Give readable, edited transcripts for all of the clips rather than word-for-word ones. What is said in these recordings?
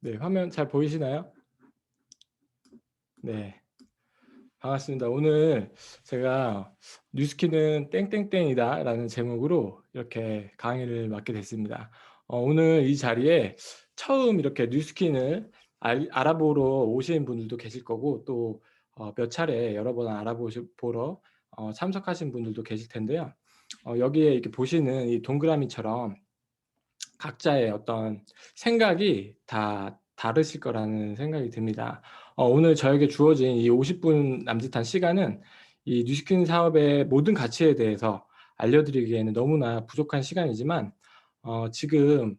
네, 화면 잘 보이시나요? 네, 반갑습니다. 오늘 제가 뉴스키는 땡땡땡이다 라는 제목으로 이렇게 강의를 맡게 됐습니다. 오늘 이 자리에 처음 이렇게 뉴스킨을 알아보러 오신 분들도 계실 거고 또 몇 차례 여러 번 알아보러 참석하신 분들도 계실 텐데요. 여기에 이렇게 보시는 이 동그라미처럼 각자의 어떤 생각이 다 다르실 거라는 생각이 듭니다. 오늘 저에게 주어진 이 50분 남짓한 시간은 이 뉴스킨 사업의 모든 가치에 대해서 알려드리기에는 너무나 부족한 시간이지만 지금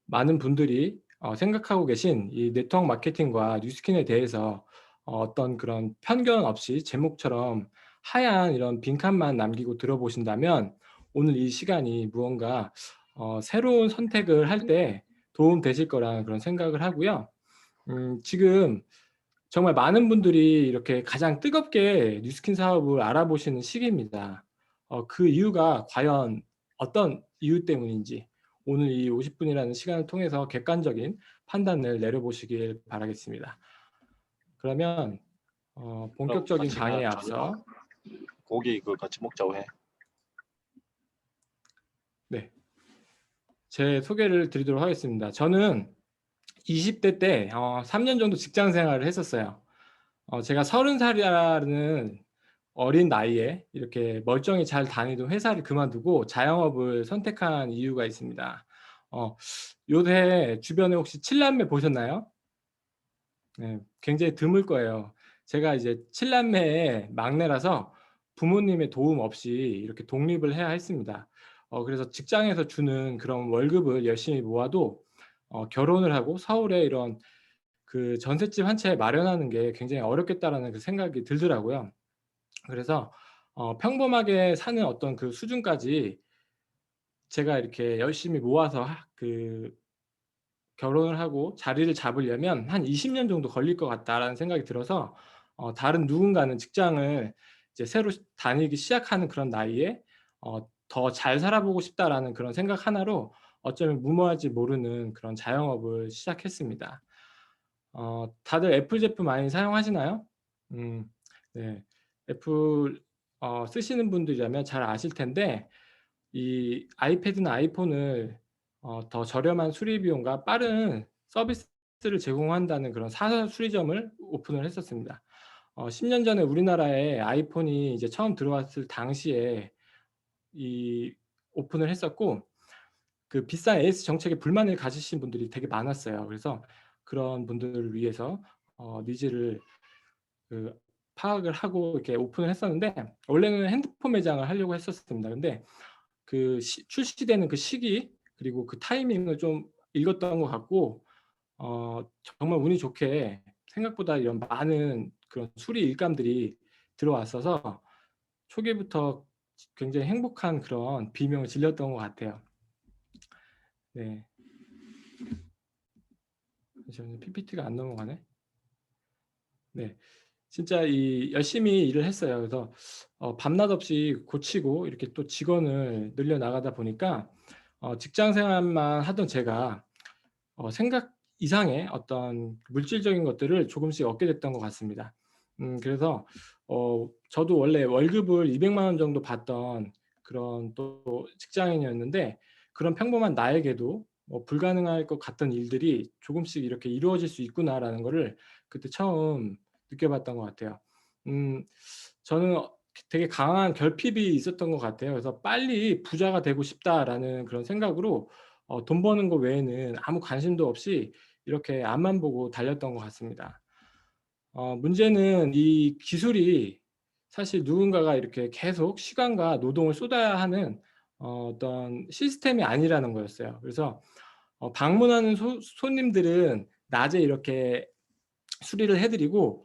많은 분들이 생각하고 계신 이 네트워크 마케팅과 뉴스킨에 대해서 어떤 그런 편견 없이 제목처럼 하얀 이런 빈칸만 남기고 들어보신다면 오늘 이 시간이 무언가 새로운 선택을 할 때 도움 되실 거라는 그런 생각을 하고요. 지금 정말 많은 분들이 이렇게 가장 뜨겁게 뉴스킨 사업을 알아보시는 시기입니다. 그 이유가 과연 어떤 이유 때문인지 오늘 이 50분이라는 시간을 통해서 객관적인 판단을 내려보시길 바라겠습니다. 그러면 그럼 본격적인 같이 그냥 강의에 저녁 앞서 고기 같이 먹자고 해. 네, 제 소개를 드리도록 하겠습니다. 저는 20대 때 3년 정도 직장 생활을 했었어요. 제가 30살이라는 어린 나이에 이렇게 멀쩡히 잘 다니던 회사를 그만두고 자영업을 선택한 이유가 있습니다. 요새 주변에 혹시 칠남매 보셨나요? 네, 굉장히 드물 거예요. 제가 이제 칠남매의 막내라서 부모님의 도움 없이 이렇게 독립을 해야 했습니다. 그래서 직장에서 주는 그런 월급을 열심히 모아도 결혼을 하고 서울에 이런 그 전셋집 한 채 마련하는 게 굉장히 어렵겠다라는 그 생각이 들더라고요. 그래서 평범하게 사는 어떤 그 수준까지 제가 이렇게 열심히 모아서 결혼을 하고 자리를 잡으려면 한 20년 정도 걸릴 것 같다라는 생각이 들어서 다른 누군가는 직장을 이제 새로 다니기 시작하는 그런 나이에 더 잘 살아보고 싶다라는 그런 생각 하나로 어쩌면 무모할지 모르는 그런 자영업을 시작했습니다. 다들 애플 제품 많이 사용하시나요? 네. 애플 쓰시는 분들이라면 잘 아실 텐데 이 아이패드나 아이폰을 더 저렴한 수리 비용과 빠른 서비스를 제공한다는 그런 사설 수리점을 오픈을 했었습니다. 10년 전에 우리나라에 아이폰이 이제 처음 들어왔을 당시에 이 오픈을 했었고 그 비싼 AS 정책에 불만을 가지신 분들이 되게 많았어요. 그래서 그런 분들을 위해서 니즈를 그 파악을 하고 이렇게 오픈을 했었는데 원래는 핸드폰 매장을 하려고 했었습니다. 근데 그 출시되는 그 시기 그리고 그 타이밍을 좀 읽었던 것 같고 정말 운이 좋게 생각보다 이런 많은 그런 수리 일감들이 들어왔어서 초기부터 굉장히 행복한 그런 비명을 질렀던 것 같아요. 네. 잠시만요. PPT가 안 넘어가네. 네. 진짜 이 열심히 일을 했어요. 그래서 밤낮 없이 고치고 이렇게 또 직원을 늘려 나가다 보니까 직장 생활만 하던 제가 생각 이상의 어떤 물질적인 것들을 조금씩 얻게 됐던 것 같습니다. 그래서 저도 원래 월급을 200만 원 정도 받던 그런 또 직장인이었는데 그런 평범한 나에게도 불가능할 것 같던 일들이 조금씩 이렇게 이루어질 수 있구나라는 거를 그때 처음 느껴봤던 것 같아요. 저는 되게 강한 결핍이 있었던 것 같아요. 그래서 빨리 부자가 되고 싶다라는 그런 생각으로 돈 버는 거 외에는 아무 관심도 없이 이렇게 앞만 보고 달렸던 것 같습니다. 문제는 이 기술이 사실 누군가가 이렇게 계속 시간과 노동을 쏟아야 하는 어떤 시스템이 아니라는 거였어요. 그래서 방문하는 손님들은 낮에 이렇게 수리를 해 드리고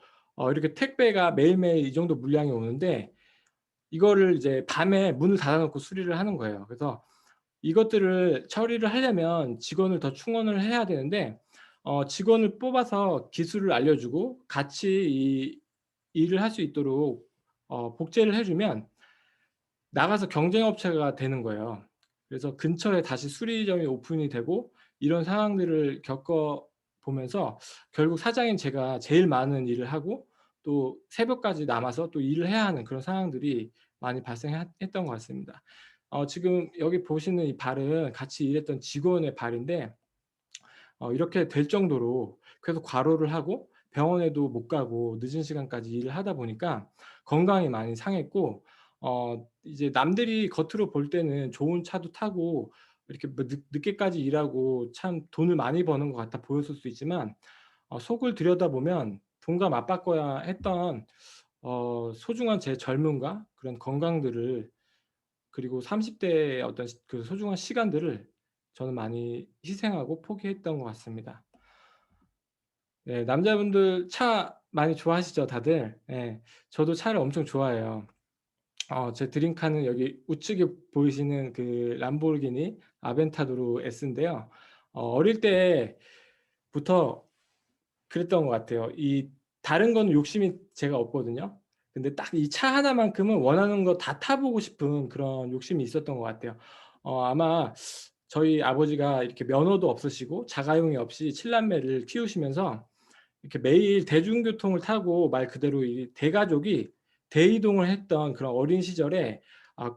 이렇게 택배가 매일매일 이 정도 물량이 오는데 이거를 이제 밤에 문을 닫아 놓고 수리를 하는 거예요. 그래서 이것들을 처리를 하려면 직원을 더 충원을 해야 되는데 직원을 뽑아서 기술을 알려주고 같이 이 일을 할 수 있도록 복제를 해 주면 나가서 경쟁업체가 되는 거예요. 그래서 근처에 다시 수리점이 오픈이 되고 이런 상황들을 겪어 보면서 결국 사장인 제가 제일 많은 일을 하고 또 새벽까지 남아서 또 일을 해야 하는 그런 상황들이 많이 발생했던 것 같습니다. 지금 여기 보시는 이 발은 같이 일했던 직원의 발인데 이렇게 될 정도로 계속 과로를 하고 병원에도 못 가고 늦은 시간까지 일을 하다 보니까 건강이 많이 상했고 이제 남들이 겉으로 볼 때는 좋은 차도 타고 이렇게 뭐 늦게까지 일하고 참 돈을 많이 버는 것 같아 보였을 수 있지만 속을 들여다보면 돈과 맞바꿔야 했던 소중한 제 젊음과 그런 건강들을 그리고 30 대의 어떤 그 소중한 시간들을 저는 많이 희생하고 포기했던 것 같습니다. 네. 남자분들 차 많이 좋아하시죠 다들? 예. 저도 차를 엄청 좋아해요. 제 드림카는 여기 우측에 보이시는 그 람보르기니 아벤타도르 S인데요. 어릴 때부터 그랬던 것 같아요. 이 다른 거는 욕심이 제가 없거든요. 근데 딱 이 차 하나만큼은 원하는 거 다 타 보고 싶은 그런 욕심이 있었던 것 같아요. 아마 저희 아버지가 이렇게 면허도 없으시고 자가용이 없이 7 남매를 키우시면서 이렇게 매일 대중교통을 타고 말 그대로 이 대가족이 대이동을 했던 그런 어린 시절에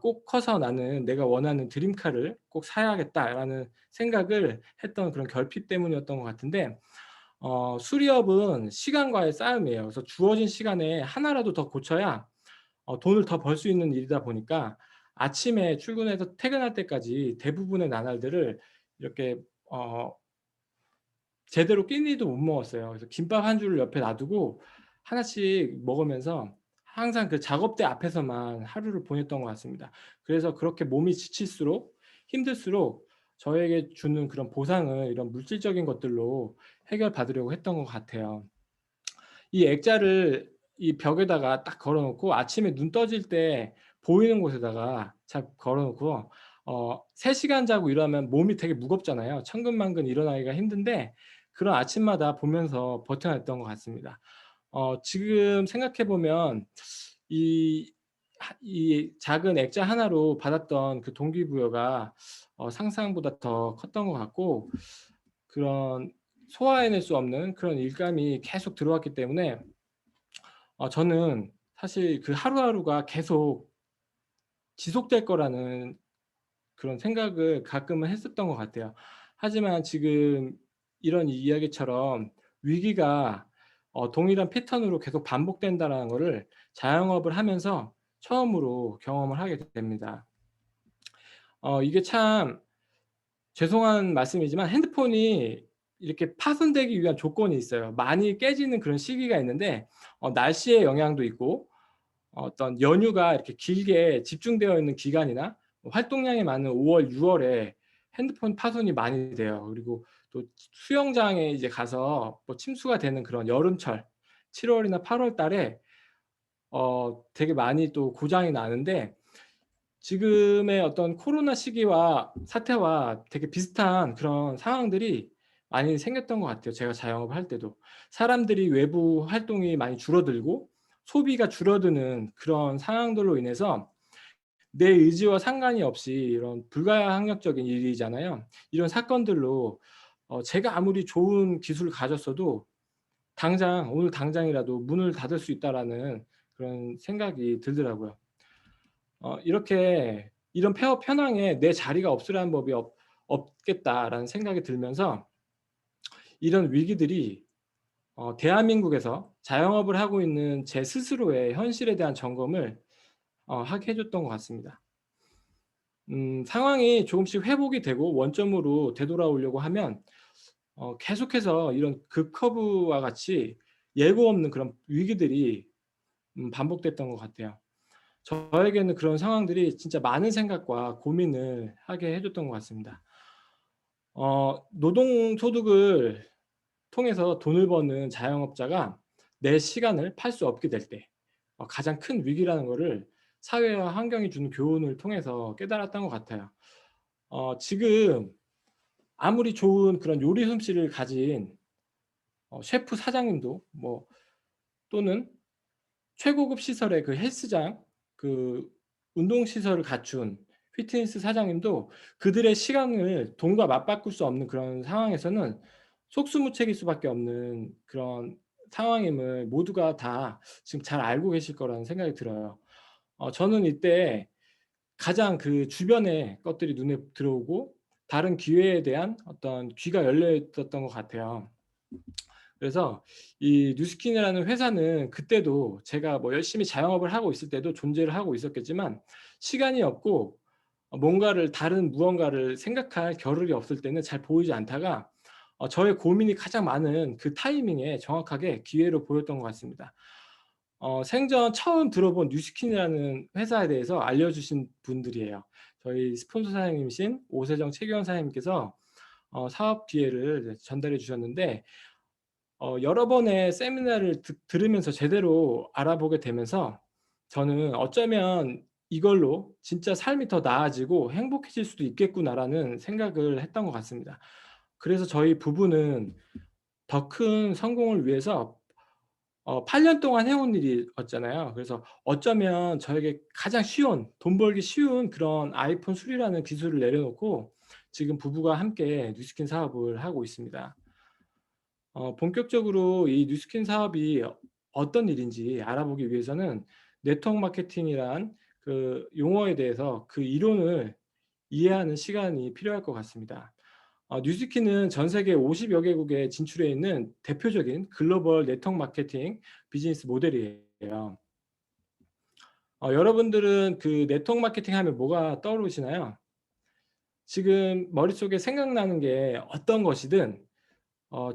'꼭 커서 나는 내가 원하는 드림카를 꼭 사야겠다.'라는 생각을 했던 그런 결핍 때문이었던 것 같은데 수리업은 시간과의 싸움이에요. 그래서 주어진 시간에 하나라도 더 고쳐야 돈을 더 벌 수 있는 일이다 보니까 아침에 출근해서 퇴근할 때까지 대부분의 나날들을 이렇게 어 제대로 끼니도 못 먹었어요. 그래서 김밥 한 줄을 옆에 놔두고 하나씩 먹으면서 항상 그 작업대 앞에서만 하루를 보냈던 것 같습니다. 그래서 그렇게 몸이 지칠수록 힘들수록 저에게 주는 그런 보상을 이런 물질적인 것들로 해결받으려고 했던 것 같아요. 이 액자를 이 벽에다가 딱 걸어 놓고 아침에 눈 떠질 때 보이는 곳에다가 착 걸어 놓고 3 시간 자고 일어나면 몸이 되게 무겁잖아요. 천근만근 일어나기가 힘든데 그런 아침마다 보면서 버텨냈던 것 같습니다. 지금 생각해 보면 이 이 작은 액자 하나로 받았던 그 동기부여가 상상보다 더 컸던 것 같고 그런 소화해낼 수 없는 그런 일감이 계속 들어왔기 때문에 저는 사실 그 하루하루가 계속 지속될 거라는 그런 생각을 가끔은 했었던 것 같아요. 하지만 지금 이런 이야기처럼 위기가 동일한 패턴으로 계속 반복된다라는 거를 자영업을 하면서 처음으로 경험을 하게 됩니다. 이게 참 죄송한 말씀이지만 핸드폰이 이렇게 파손되기 위한 조건이 있어요. 많이 깨지는 그런 시기가 있는데 날씨의 영향도 있고 어떤 연휴가 이렇게 길게 집중되어 있는 기간이나 뭐 활동량이 많은 5 월, 6 월에 핸드폰 파손이 많이 돼요. 그리고 또 수영장에 이제 가서 뭐 침수가 되는 그런 여름철 7 월이나 8월 달에 되게 많이 또 고장이 나는데 지금의 어떤 코로나 시기와 사태와 되게 비슷한 그런 상황들이 많이 생겼던 것 같아요, 제가 자영업을 할 때도. 사람들이 외부 활동이 많이 줄어들고 소비가 줄어드는 그런 상황들로 인해서 내 의지와 상관이 없이 이런 불가항력적인 일이잖아요. 이런 사건들로 제가 아무리 좋은 기술을 가졌어도 당장 오늘 당장이라도 문을 닫을 수 있다라는 그런 생각이 들더라고요. 이렇게 이런 폐업 현황에 '내 자리가 없으라는 법이 없겠다.'라는 생각이 들면서 이런 위기들이 대한민국에서 자영업을 하고 있는 제 스스로의 현실에 대한 점검을 하게 해 줬던 것 같습니다. 상황이 조금씩 회복이 되고 원점으로 되돌아오려고 하면 계속해서 이런 극커브와 같이 예고 없는 그런 위기들이 반복됐던 것 같아요. 저에게는 그런 상황들이 진짜 많은 생각과 고민을 하게 해 줬던 것 같습니다. 노동소득을 통해서 돈을 버는 자영업자가 내 시간을 팔 수 없게 될 때 가장 큰 위기라는 거를 사회와 환경이 주는 교훈을 통해서 깨달았던 것 같아요. 지금 아무리 좋은 그런 요리 솜씨를 가진 셰프 사장님도 뭐 또는 최고급 시설의 그 헬스장 그 운동 시설을 갖춘 피트니스 사장님도 그들의 시간을 돈과 맞바꿀 수 없는 그런 상황에서는 속수무책일 수밖에 없는 그런 상황임을 모두가 다 지금 잘 알고 계실 거라는 생각이 들어요. 저는 이때 가장 그 주변의 것들이 눈에 들어오고 다른 기회에 대한 어떤 귀가 열려 있었던 것 같아요. 그래서 이 뉴스킨이라는 회사는 그때도 제가 뭐 열심히 자영업을 하고 있을 때도 존재를 하고 있었겠지만 시간이 없고 뭔가를 다른 무언가를 생각할 겨를이 없을 때는 잘 보이지 않다가 저의 고민이 가장 많은 그 타이밍에 정확하게 기회로 보였던 것 같습니다. 생전 처음 들어본 뉴스킨이라는 회사에 대해서 알려주신 분들이에요. 저희 스폰서 사장님이신 오세정 최규현 사장님께서 사업 기회를 이제 전달해 주셨는데 여러 번의 세미나를 들으면서 제대로 알아보게 되면서 저는 '어쩌면 이걸로 진짜 삶이 더 나아지고 행복해질 수도 있겠구나.'라는 생각을 했던 것 같습니다. 그래서 저희 부부는 더 큰 성공을 위해서 8년 동안 해온 일이었잖아요. 그래서 어쩌면 저에게 가장 쉬운, 돈 벌기 쉬운 그런 아이폰 수리라는 기술을 내려놓고 지금 부부가 함께 뉴스킨 사업을 하고 있습니다. 본격적으로 이 뉴스킨 사업이 어떤 일인지 알아보기 위해서는 네트워크 마케팅이란 그 용어에 대해서 그 이론을 이해하는 시간이 필요할 것 같습니다. 뉴스킨은 전 세계 50여 개국에 진출해 있는 대표적인 글로벌 네트워크 마케팅 비즈니스 모델이에요. 여러분들은 그 네트워크 마케팅 하면 뭐가 떠오르시나요? 지금 머릿속에 생각나는 게 어떤 것이든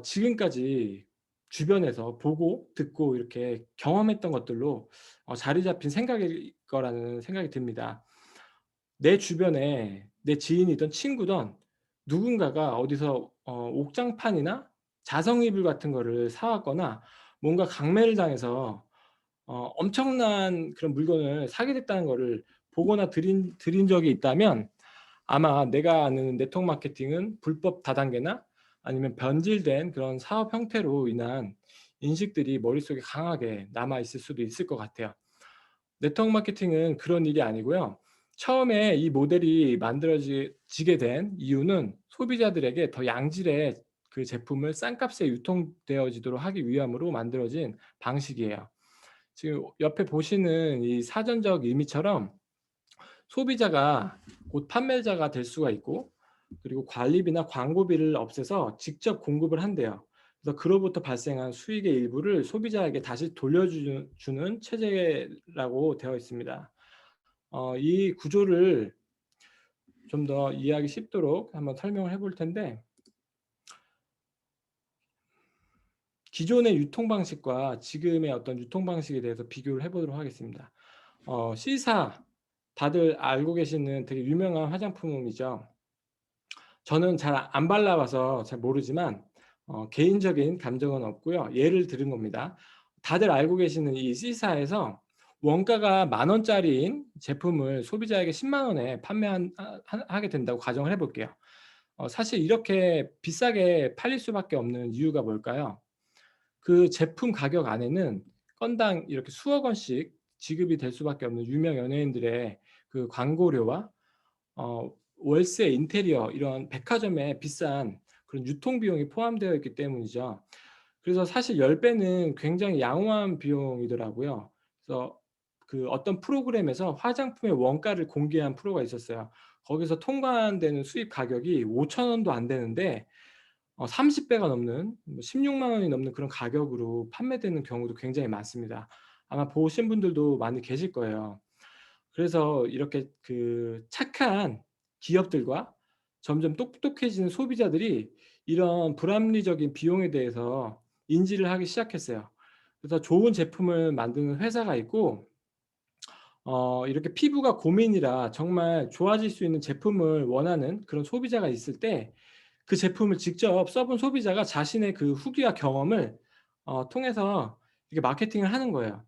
지금까지 주변에서 보고 듣고 이렇게 경험했던 것들로 자리 잡힌 생각일 거라는 생각이 듭니다. 내 주변에 내 지인이든 친구든 누군가가 어디서 옥장판이나 자성이불 같은 거를 사 왔거나 뭔가 강매를 당해서 엄청난 그런 물건을 사게 됐다는 거를 보거나 들인 적이 있다면 아마 내가 아는 네트워크 마케팅은 불법 다단계나 아니면 변질된 그런 사업 형태로 인한 인식들이 머릿속에 강하게 남아 있을 수도 있을 것 같아요. 네트워크 마케팅은 그런 일이 아니고요. 처음에 이 모델이 지게 된 이유는 소비자들에게 더 양질의 그 제품을 싼 값에 유통되어지도록 하기 위함으로 만들어진 방식이에요. 지금 옆에 보시는 이 사전적 의미처럼 소비자가 곧 판매자가 될 수가 있고 그리고 관리비나 광고비를 없애서 직접 공급을 한대요. 그래서 그로부터 발생한 수익의 일부를 소비자에게 다시 주는 체제라고 되어 있습니다. 이 구조를 좀 더 이해하기 쉽도록 한번 설명을 해볼 텐데 기존의 유통 방식과 지금의 어떤 유통 방식에 대해서 비교를 해 보도록 하겠습니다. C사 다들 알고 계시는 되게 유명한 화장품이죠. 저는 잘 안 발라 봐서 잘 모르지만 개인적인 감정은 없고요. 예를 들은 겁니다. 다들 알고 계시는 이 C사에서 원가가 10,000 원짜리인 제품을 소비자에게 100,000 원에 하게 된다고 가정을 해 볼게요. 사실 이렇게 비싸게 팔릴 수밖에 없는 이유가 뭘까요? 그 제품 가격 안에는 건당 이렇게 수억 원씩 지급이 될 수밖에 없는 유명 연예인들의 그 광고료와 월세, 인테리어 이런 백화점의 비싼 그런 유통 비용이 포함되어 있기 때문이죠. 그래서 사실 10 배는 굉장히 양호한 비용이더라고요. 그래서 그 어떤 프로그램에서 화장품의 원가를 공개한 프로가 있었어요. 거기서 통관되는 수입 가격이 5,000 원도 안 되는데 30 배가 넘는 뭐 160,000 원이 넘는 그런 가격으로 판매되는 경우도 굉장히 많습니다. 아마 보신 분들도 많이 계실 거예요. 그래서 이렇게 그 착한 기업들과 점점 똑똑해지는 소비자들이 이런 불합리적인 비용에 대해서 인지를 하기 시작했어요. 그래서 좋은 제품을 만드는 회사가 있고 이렇게 피부가 고민이라 정말 좋아질 수 있는 제품을 원하는 그런 소비자가 있을 때 그 제품을 직접 써본 소비자가 자신의 그 후기와 경험을 통해서 이렇게 마케팅을 하는 거예요.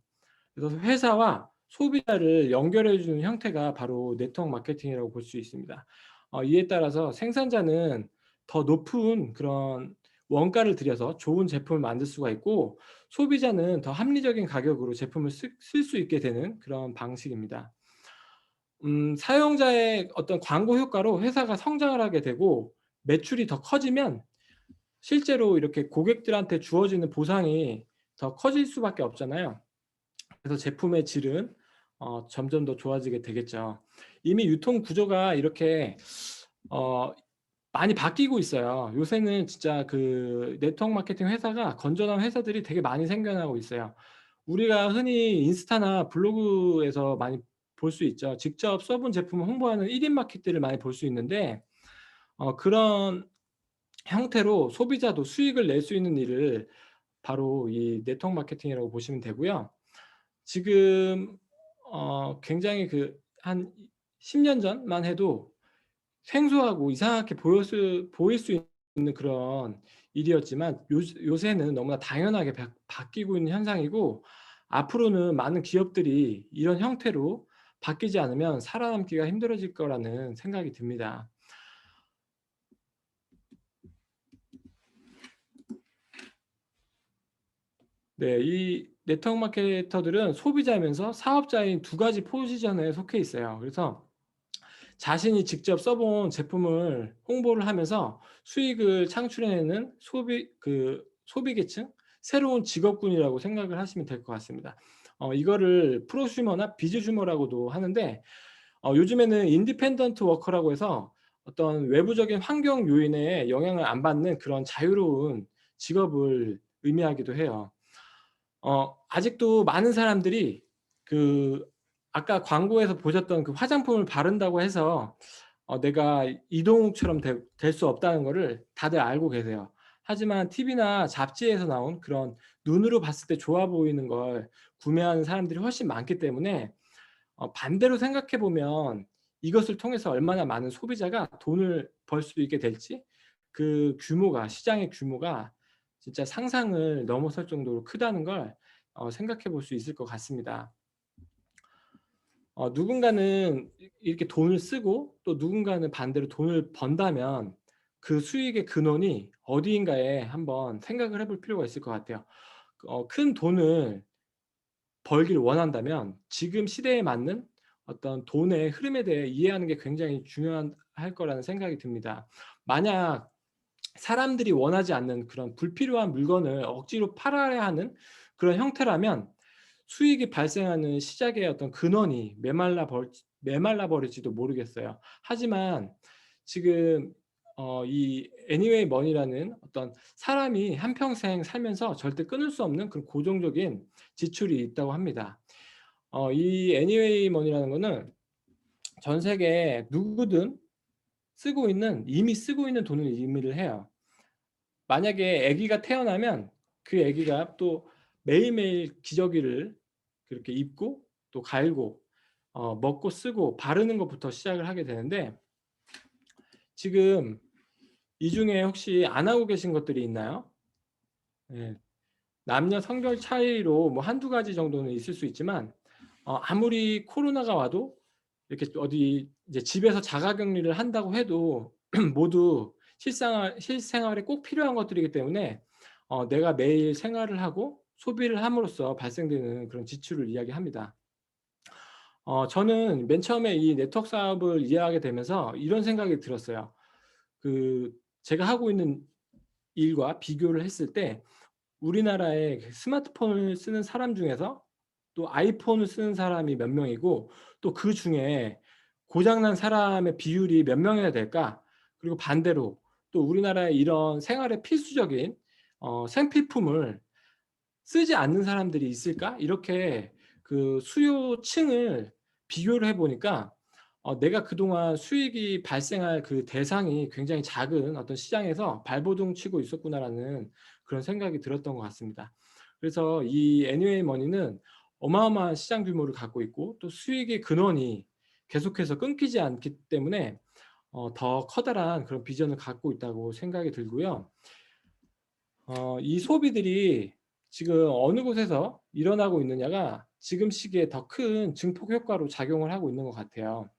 그래서 회사와 소비자를 연결해 주는 형태가 바로 네트워크 마케팅이라고 볼 수 있습니다. 이에 따라서 생산자는 더 높은 그런 원가를 들여서 좋은 제품을 만들 수가 있고 소비자는 더 합리적인 가격으로 제품을 쓸 수 있게 되는 그런 방식입니다. 사용자의 어떤 광고 효과로 회사가 성장을 하게 되고 매출이 더 커지면 실제로 이렇게 고객들한테 주어지는 보상이 더 커질 수밖에 없잖아요. 그래서 제품의 질은 점점 더 좋아지게 되겠죠. 이미 유통 구조가 이렇게 어 많이 바뀌고 있어요. 요새는 진짜 그 네트워크 마케팅 회사가 건전한 회사들이 되게 많이 생겨나고 있어요. 우리가 흔히 인스타나 블로그에서 많이 볼 수 있죠. 직접 써본 제품을 홍보하는 1인 마켓들을 많이 볼 수 있는데 그런 형태로 소비자도 수익을 낼 수 있는 일을 바로 이 네트워크 마케팅이라고 보시면 되고요. 지금 굉장히 그 한 10년 전만 해도 생소하고 이상하게 보일 수 있는 그런 일이었지만 요새는 너무나 당연하게 바뀌고 있는 현상이고, 앞으로는 많은 기업들이 이런 형태로 바뀌지 않으면 살아남기가 힘들어질 거라는 생각이 듭니다. 네. 이 네트워크 마케터들은 소비자이면서 사업자인 두 가지 포지션에 속해 있어요. 그래서 자신이 직접 써 본 제품을 홍보를 하면서 수익을 창출해내는 소비 계층, 새로운 직업군이라고 생각을 하시면 될 것 같습니다. 이거를 프로슈머나 비즈슈머라고도 하는데, 요즘에는 인디펜던트 워커라고 해서 어떤 외부적인 환경 요인에 영향을 안 받는 그런 자유로운 직업을 의미하기도 해요. 아직도 많은 사람들이 그 아까 광고에서 보셨던 그 화장품을 바른다고 해서 내가 이동욱처럼 될 수 없다는 거를 다들 알고 계세요. 하지만 TV나 잡지에서 나온 그런 눈으로 봤을 때 좋아 보이는 걸 구매하는 사람들이 훨씬 많기 때문에, 반대로 생각해 보면 이것을 통해서 얼마나 많은 소비자가 돈을 벌 수 있게 될지, 그 규모가, 시장의 규모가 진짜 상상을 넘어설 정도로 크다는 걸 생각해 볼 수 있을 것 같습니다. 누군가는 이렇게 돈을 쓰고 또 누군가는 반대로 돈을 번다면 그 수익의 근원이 어디인가에 한번 생각을 해볼 필요가 있을 것 같아요. 큰 돈을 벌기를 원한다면 지금 시대에 맞는 어떤 돈의 흐름에 대해 이해하는 게 굉장히 중요할 거라는 생각이 듭니다. 만약 사람들이 원하지 않는 그런 불필요한 물건을 억지로 팔아야 하는 그런 형태라면 수익이 발생하는 시작의 어떤 근원이 메말라 버릴지도 모르겠어요. 하지만 지금 이 애니웨이 머니라는 어떤 사람이 한평생 살면서 절대 끊을 수 없는 그런 고정적인 지출이 있다고 합니다. 이 애니웨이 머니라는 거는 전 세계 누구든 이미 쓰고 있는 돈을 의미를 해요. 만약에 아기가 태어나면 그 아기가 또 매일매일 기저귀를 그렇게 입고 또 갈고 먹고 쓰고 바르는 것부터 시작을 하게 되는데, 지금 이 중에 혹시 안 하고 계신 것들이 있나요? 예. 남녀 성별 차이로 뭐 한두 가지 정도는 있을 수 있지만, 아무리 코로나가 와도 이렇게 어디 이제 집에서 자가 격리를 한다고 해도 모두 실생활에 꼭 필요한 것들이기 때문에 내가 매일 생활을 하고 소비를 함으로써 발생되는 그런 지출을 이야기합니다. 저는 맨 처음에 이 네트워크 사업을 이해하게 되면서 이런 생각이 들었어요. 그 제가 하고 있는 일과 비교를 했을 때 우리나라에 그 스마트폰을 쓰는 사람 중에서 또 아이폰을 쓰는 사람이 몇 명이고, 또 그중에 고장 난 사람의 비율이 몇 명이나 될까? 그리고 반대로 또 우리나라에 이런 생활에 필수적인 생필품을 쓰지 않는 사람들이 있을까? 이렇게 그 수요층을 비교를 해 보니까 내가 그동안 수익이 발생할 그 대상이 굉장히 작은 어떤 시장에서 발버둥 치고 있었구나라는 그런 생각이 들었던 것 같습니다. 그래서 이 애니웨이 머니는 어마어마한 시장 규모를 갖고 있고 또 수익의 근원이 계속해서 끊기지 않기 때문에 더 커다란 그런 비전을 갖고 있다고 생각이 들고요. 이 소비들이 지금 어느 곳에서 일어나고 있느냐가 지금 시기에 더 큰 증폭 효과로 작용을 하고 있는 것 같아요.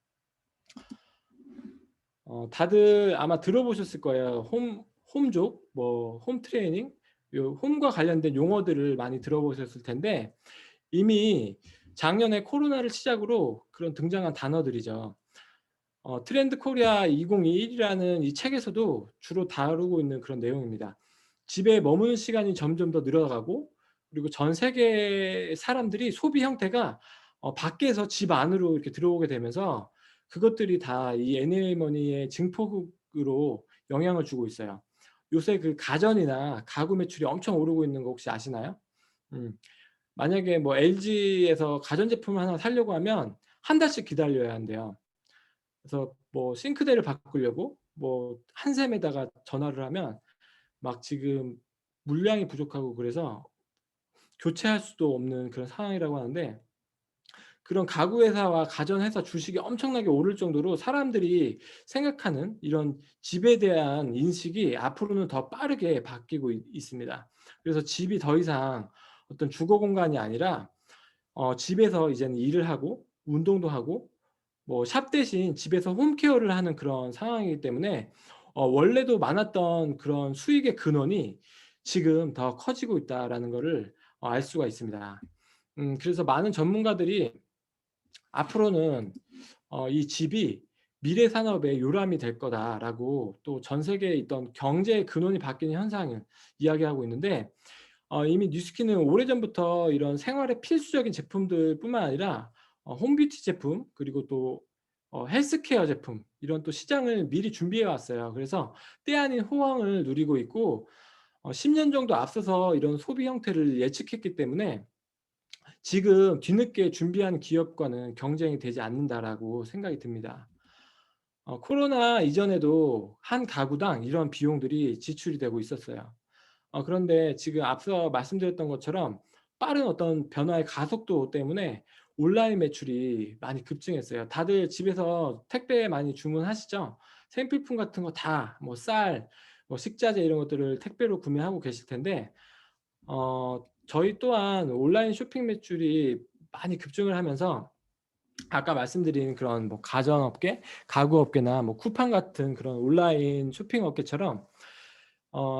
다들 아마 들어보셨을 거예요. 홈족, 뭐 홈 트레이닝, 요 홈과 관련된 용어들을 많이 들어보셨을 텐데, 이미 작년에 코로나를 시작으로 그런 등장한 단어들이죠. 트렌드 코리아 2021이라는 이 책에서도 주로 다루고 있는 그런 내용입니다. 집에 머무는 시간이 점점 더 늘어가고, 그리고 전 세계 사람들이 소비 형태가 밖에서 집 안으로 이렇게 들어오게 되면서 그것들이 다 이 애니메이머니의 증폭으로 영향을 주고 있어요. 요새 그 가전이나 가구 매출이 엄청 오르고 있는 거 혹시 아시나요? 음. 만약에 뭐 LG에서 가전제품을 하나 사려고 하면 한 달씩 기다려야 한대요. 그래서 뭐 싱크대를 바꾸려고 뭐 한샘에다가 전화를 하면 막 지금 물량이 부족하고 그래서 교체할 수도 없는 그런 상황이라고 하는데, 그런 가구 회사와 가전 회사 주식이 엄청나게 오를 정도로 사람들이 생각하는 이런 집에 대한 인식이 앞으로는 더 빠르게 바뀌고 있습니다. 그래서 집이 더 이상 어떤 주거 공간이 아니라 집에서 이제는 일을 하고 운동도 하고 뭐 샵 대신 집에서 홈케어를 하는 그런 상황이기 때문에 원래도 많았던 그런 수익의 근원이 지금 더 커지고 있다라는 거를 알 수가 있습니다. 그래서 많은 전문가들이 앞으로는 이 집이 미래 산업의 요람이 될 거다라고, 또 전 세계에 있던 경제의 근원이 바뀌는 현상을 이야기하고 있는데, 이미 뉴스키는 오래전부터 이런 생활의 필수적인 제품들뿐만 아니라 홈뷰티 제품, 그리고 또 헬스케어 제품, 이런 또 시장을 미리 준비해 왔어요. 그래서 때 아닌 호황을 누리고 있고, 10년 정도 앞서서 이런 소비 형태를 예측했기 때문에 지금 뒤늦게 준비한 기업과는 경쟁이 되지 않는다라고 생각이 듭니다. 코로나 이전에도 한 가구당 이런 비용들이 지출이 되고 있었어요. 그런데 지금 앞서 말씀드렸던 것처럼 빠른 어떤 변화의 가속도 때문에 온라인 매출이 많이 급증했어요. 다들 집에서 택배 많이 주문하시죠? 생필품 같은 거 다 뭐 쌀, 뭐 식자재 이런 것들을 택배로 구매하고 계실 텐데, 저희 또한 온라인 쇼핑 매출이 많이 급증을 하면서 아까 말씀드린 그런 뭐 가전업계, 가구업계나 뭐 쿠팡 같은 그런 온라인 쇼핑 업계처럼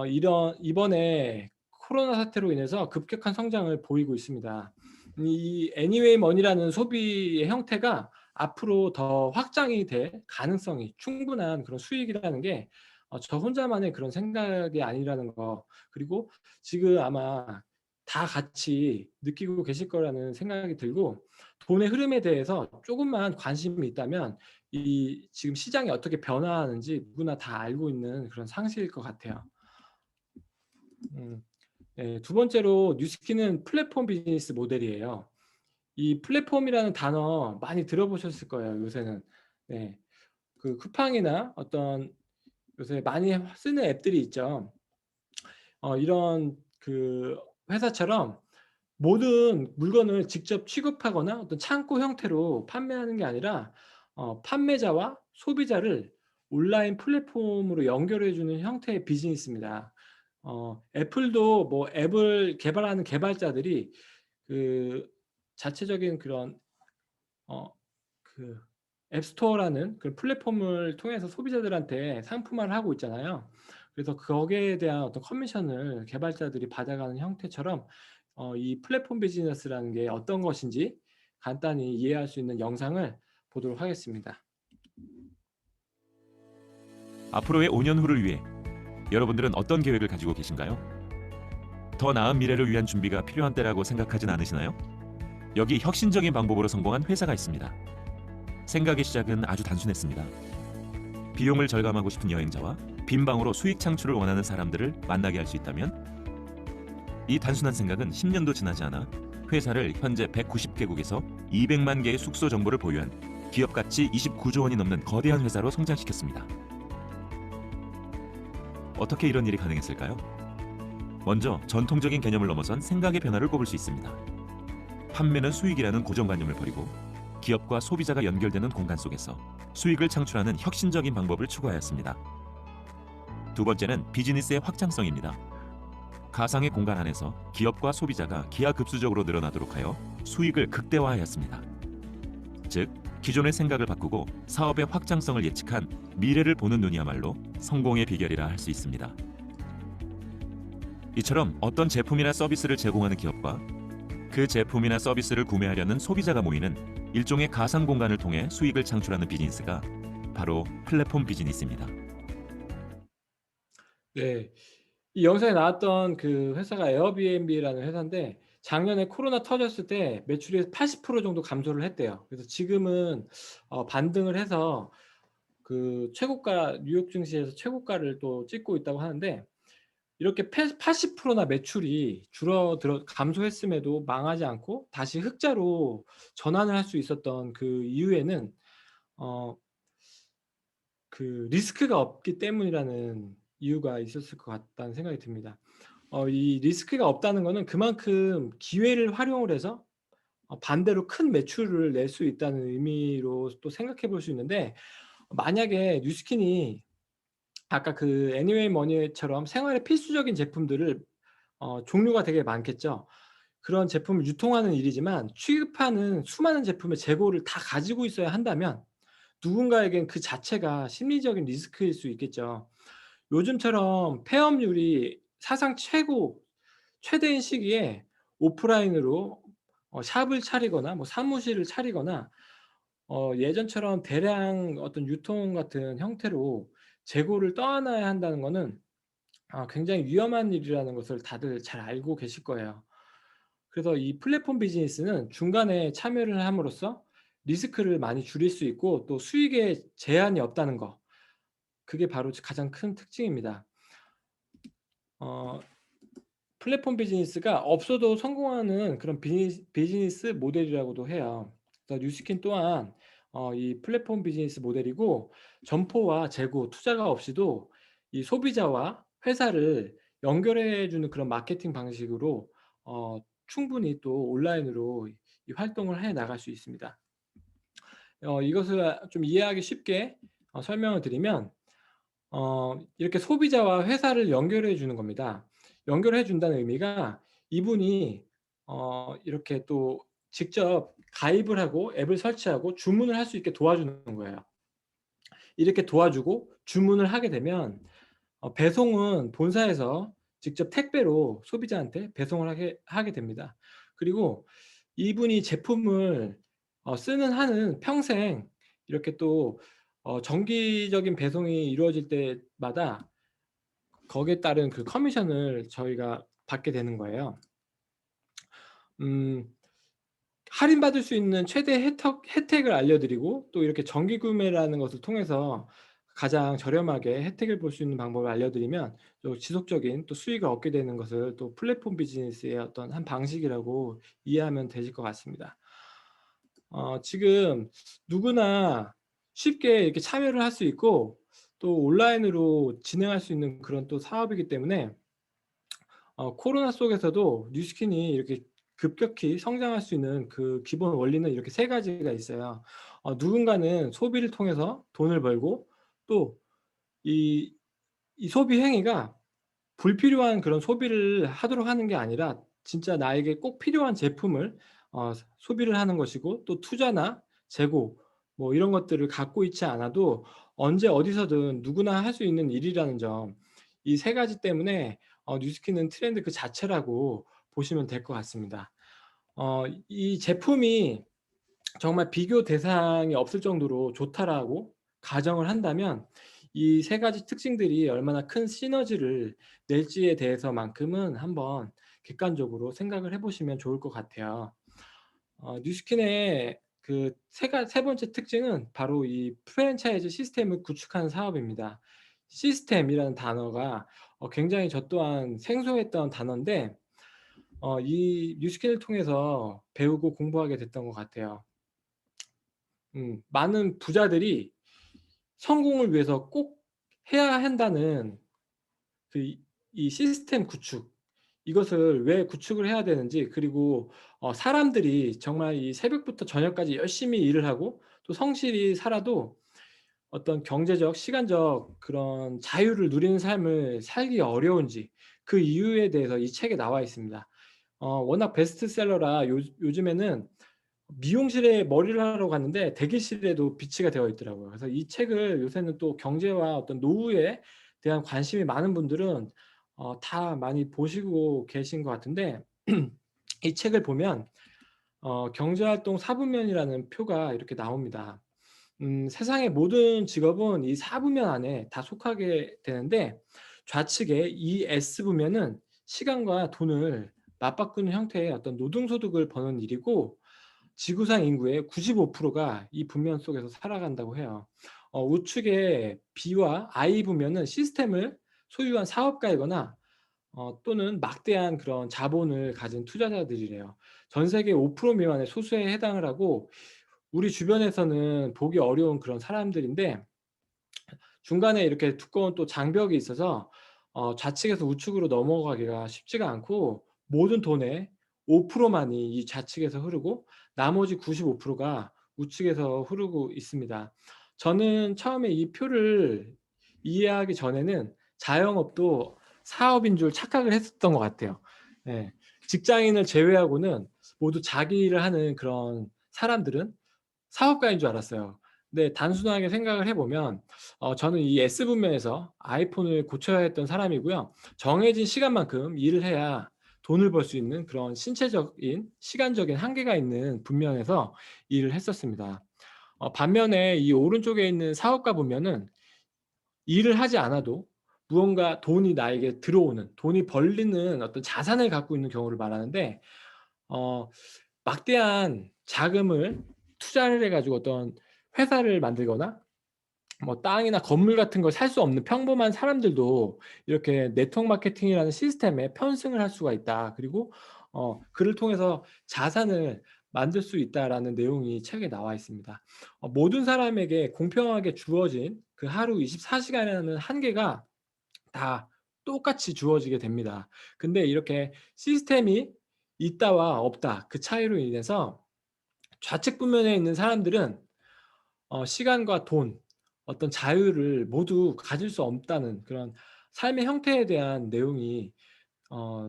이런 이번에 코로나 사태로 인해서 급격한 성장을 보이고 있습니다. 이 애니웨이 머니라는 소비의 형태가 앞으로 더 확장이 될 가능성이 충분한 그런 수익이라는 게 저 혼자만의 그런 생각이 아니라는 거, 그리고 지금 아마 다 같이 느끼고 계실 거라는 생각이 들고, 돈의 흐름에 대해서 조금만 관심이 있다면 이 지금 시장이 어떻게 변화하는지 누구나 다 알고 있는 그런 상식일 것 같아요. 음. 네. 두 번째로 뉴스키는 플랫폼 비즈니스 모델이에요. 이 플랫폼이라는 단어 많이 들어보셨을 거예요, 요새는. 네. 그 쿠팡이나 어떤 요새 많이 쓰는 앱들이 있죠. 이런 그 회사처럼 모든 물건을 직접 취급하거나 어떤 창고 형태로 판매하는 게 아니라 판매자와 소비자를 온라인 플랫폼으로 연결해 주는 형태의 비즈니스입니다. 애플도 뭐 앱을 개발하는 개발자들이 그 자체적인 그런 어 그 앱스토어라는 그 플랫폼을 통해서 소비자들한테 상품화를 하고 있잖아요. 그래서 거기에 대한 어떤 커미션을 개발자들이 받아가는 형태처럼 이 플랫폼 비즈니스라는 게 어떤 것인지 간단히 이해할 수 있는 영상을 보도록 하겠습니다. 앞으로의 5년 후를 위해 여러분들은 어떤 계획을 가지고 계신가요? 더 나은 미래를 위한 준비가 필요한 때라고 생각하진 않으시나요? 여기 혁신적인 방법으로 성공한 회사가 있습니다. 생각의 시작은 아주 단순했습니다. 비용을 절감하고 싶은 여행자와 빈 방으로 수익 창출을 원하는 사람들을 만나게 할 수 있다면, 이 단순한 생각은 10년도 지나지 않아 회사를 현재 190개국에서 200만 개의 숙소 정보를 보유한 기업 가치 29조 원이 넘는 거대한 회사로 성장시켰습니다. 어떻게 이런 일이 가능했을까요? 먼저 전통적인 개념을 넘어선 생각의 변화를 꼽을 수 있습니다. 판매는 수익이라는 고정관념을 버리고 기업과 소비자가 연결되는 공간 속에서 수익을 창출하는 혁신적인 방법을 추구하였습니다. 두 번째는 비즈니스의 확장성입니다. 가상의 공간 안에서 기업과 소비자가 기하급수적으로 늘어나도록 하여 수익을 극대화하였습니다. 즉, 기존의 생각을 바꾸고 사업의 확장성을 예측한 미래를 보는 눈이야말로 성공의 비결이라 할 수 있습니다. 이처럼 어떤 제품이나 서비스를 제공하는 기업과 그 제품이나 서비스를 구매하려는 소비자가 모이는 일종의 가상 공간을 통해 수익을 창출하는 비즈니스가 바로 플랫폼 비즈니스입니다. 네. 이 영상에 나왔던 그 회사가 에어비앤비라는 회사인데 작년에 코로나 터졌을 때 매출이 80% 정도 감소를 했대요. 그래서 지금은 반등을 해서 그 최고가 뉴욕 증시에서 최고가를 또 찍고 있다고 하는데 이렇게 80%나 매출이 줄어들어 감소했음에도 망하지 않고 다시 흑자로 전환을 할 수 있었던 그 이유에는 어 그 리스크가 없기 때문이라는 이유가 있었을 것 같다는 생각이 듭니다. 이 리스크가 없다는 거는 그만큼 기회를 활용을 해서 반대로 큰 매출을 낼 수 있다는 의미로 또 생각해 볼 수 있는데 만약에 뉴스킨이 아까 그 애니웨이 머니처럼 생활에 필수적인 제품들을 종류가 되게 많겠죠. 그런 제품을 유통하는 일이지만 취급하는 수많은 제품의 재고를 다 가지고 있어야 한다면 누군가에겐 그 자체가 심리적인 리스크일 수 있겠죠. 요즘처럼 폐업률이 사상 최대인 시기에 오프라인으로 샵을 차리거나 뭐 사무실을 차리거나 예전처럼 대량 어떤 유통 같은 형태로 재고를 떠안아야 한다는 거는 굉장히 위험한 일이라는 것을 다들 잘 알고 계실 거예요. 그래서 이 플랫폼 비즈니스는 중간에 참여를 함으로써 리스크를 많이 줄일 수 있고 또 수익에 제한이 없다는 거. 그게 바로 가장 큰 특징입니다. 어 플랫폼 비즈니스가 없어도 성공하는 그런 비즈니스 모델이라고도 해요. 그래서 뉴스킨 또한 이 플랫폼 비즈니스 모델이고 점포와 재고, 투자가 없이도 이 소비자와 회사를 연결해 주는 그런 마케팅 방식으로 충분히 또 온라인으로 이 활동을 해 나갈 수 있습니다. 이것을 좀 이해하기 쉽게 설명을 드리면 이렇게 소비자와 회사를 연결해 주는 겁니다. 연결해 준다는 의미가 이분이 이렇게 또 직접 가입을 하고 앱을 설치하고 주문을 할 수 있게 도와주는 거예요. 이렇게 도와주고 주문을 하게 되면 배송은 본사에서 직접 택배로 소비자한테 배송을 하게 됩니다. 그리고 이분이 제품을 쓰는 한은 평생 이렇게 또 정기적인 배송이 이루어질 때마다 거기에 따른 그 커미션을 저희가 받게 되는 거예요. 음 할인받을 수 있는 최대 혜택을 알려드리고 또 이렇게 정기 구매라는 것을 통해서 가장 저렴하게 혜택을 볼 수 있는 방법을 알려드리면 또 지속적인 또 수익을 얻게 되는 것을 또 플랫폼 비즈니스의 어떤 한 방식이라고 이해하면 되실 것 같습니다. 지금 누구나 쉽게 이렇게 참여를 할 수 있고 또 온라인으로 진행할 수 있는 그런 또 사업이기 때문에 코로나 속에서도 뉴스킨이 이렇게 급격히 성장할 수 있는 그 기본 원리는 이렇게 세 가지가 있어요. 누군가는 소비를 통해서 돈을 벌고 또 이 소비 행위가 불필요한 그런 소비를 하도록 하는 게 아니라 진짜 나에게 꼭 필요한 제품을 소비를 하는 것이고 또 투자나 재고 뭐 이런 것들을 갖고 있지 않아도 언제 어디서든 누구나 할 수 있는 일이라는 점, 이 세 가지 때문에 뉴스킨은 트렌드 그 자체라고 보시면 될 것 같습니다. 이 제품이 정말 비교 대상이 없을 정도로 좋다라고 가정을 한다면 이 세 가지 특징들이 얼마나 큰 시너지를 낼지에 대해서만큼은 한번 객관적으로 생각을 해 보시면 좋을 것 같아요. 뉴스킨의 그 세 번째 특징은 바로 이 프랜차이즈 시스템을 구축하는 사업입니다. 시스템이라는 단어가 굉장히 저 또한 생소했던 단어인데 이 뉴스킨을 통해서 배우고 공부하게 됐던 것 같아요. 많은 부자들이 성공을 위해서 꼭 해야 한다는 그 이 시스템 구축, 이것을 왜 구축을 해야 되는지, 그리고 사람들이 정말 이 새벽부터 저녁까지 열심히 일을 하고 또 성실히 살아도 어떤 경제적, 시간적 그런 자유를 누리는 삶을 살기 어려운지 그 이유에 대해서 이 책에 나와 있습니다. 워낙 베스트셀러라 요즘에는 미용실에 머리를 하러 갔는데 대기실에도 비치가 되어 있더라고요. 그래서 이 책을 요새는 또 경제와 어떤 노후에 대한 관심이 많은 분들은 다 많이 보시고 계신 것 같은데 이 책을 보면 경제활동 4부면이라는 표가 이렇게 나옵니다. 세상의 모든 직업은 이 4부면 안에 다 속하게 되는데 좌측에 이 S부면은 시간과 돈을 맞바꾸는 형태의 어떤 노동소득을 버는 일이고, 지구상 인구의 95%가 이 분면 속에서 살아간다고 해요. 우측에 B와 I 부면은 시스템을 소유한 사업가이거나 또는 막대한 그런 자본을 가진 투자자들이래요. 전 세계 5% 미만의 소수에 해당을 하고, 우리 주변에서는 보기 어려운 그런 사람들인데, 중간에 이렇게 두꺼운 또 장벽이 있어서 좌측에서 우측으로 넘어가기가 쉽지가 않고, 모든 돈의 5%만이 이 좌측에서 흐르고 나머지 95%가 우측에서 흐르고 있습니다. 저는 처음에 이 표를 이해하기 전에는 자영업도 사업인 줄 착각을 했었던 것 같아요. 예. 직장인을 제외하고는 모두 자기 일을 하는 그런 사람들은 사업가인 줄 알았어요. 근데 단순하게 생각을 해보면 저는 이 S분면에서 아이폰을 고쳐야 했던 사람이고요. 정해진 시간만큼 일을 해야 돈을 벌 수 있는 그런 신체적인 시간적인 한계가 있는 분면에서 일을 했었습니다. 반면에 이 오른쪽에 있는 사업가 분면은 일을 하지 않아도 무언가 돈이 나에게 들어오는, 돈이 벌리는 어떤 자산을 갖고 있는 경우를 말하는데, 어 막대한 자금을 투자를 해 가지고 어떤 회사를 만들거나 뭐 땅이나 건물 같은 걸 살 수 없는 평범한 사람들도 이렇게 네트워크 마케팅이라는 시스템에 편승을 할 수가 있다. 그리고 그를 통해서 자산을 만들 수 있다라는 내용이 책에 나와 있습니다. 모든 사람에게 공평하게 주어진 그 하루 24시간이라는 한계가 다 똑같이 주어지게 됩니다. 근데 이렇게 시스템이 있다와 없다, 그 차이로 인해서 좌측 분면에 있는 사람들은 시간과 돈, 어떤 자유를 모두 가질 수 없다는 그런 삶의 형태에 대한 내용이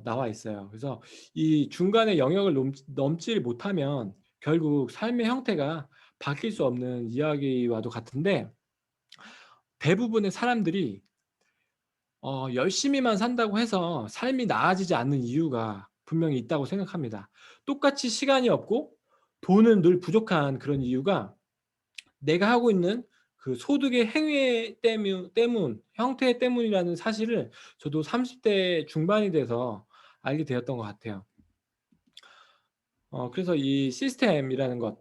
나와 있어요. 그래서 이 중간의 영역을 넘지 못하면 결국 삶의 형태가 바뀔 수 없는 이야기와도 같은데, 대부분의 사람들이 열심히만 산다고 해서 삶이 나아지지 않는 이유가 분명히 있다고 생각합니다. 똑같이 시간이 없고 돈은 늘 부족한 그런 이유가, 내가 하고 있는 그 소득의 행위 형태 때문이라는 사실을 저도 30대 중반이 돼서 알게 되었던 것 같아요. 그래서 이 시스템이라는 것,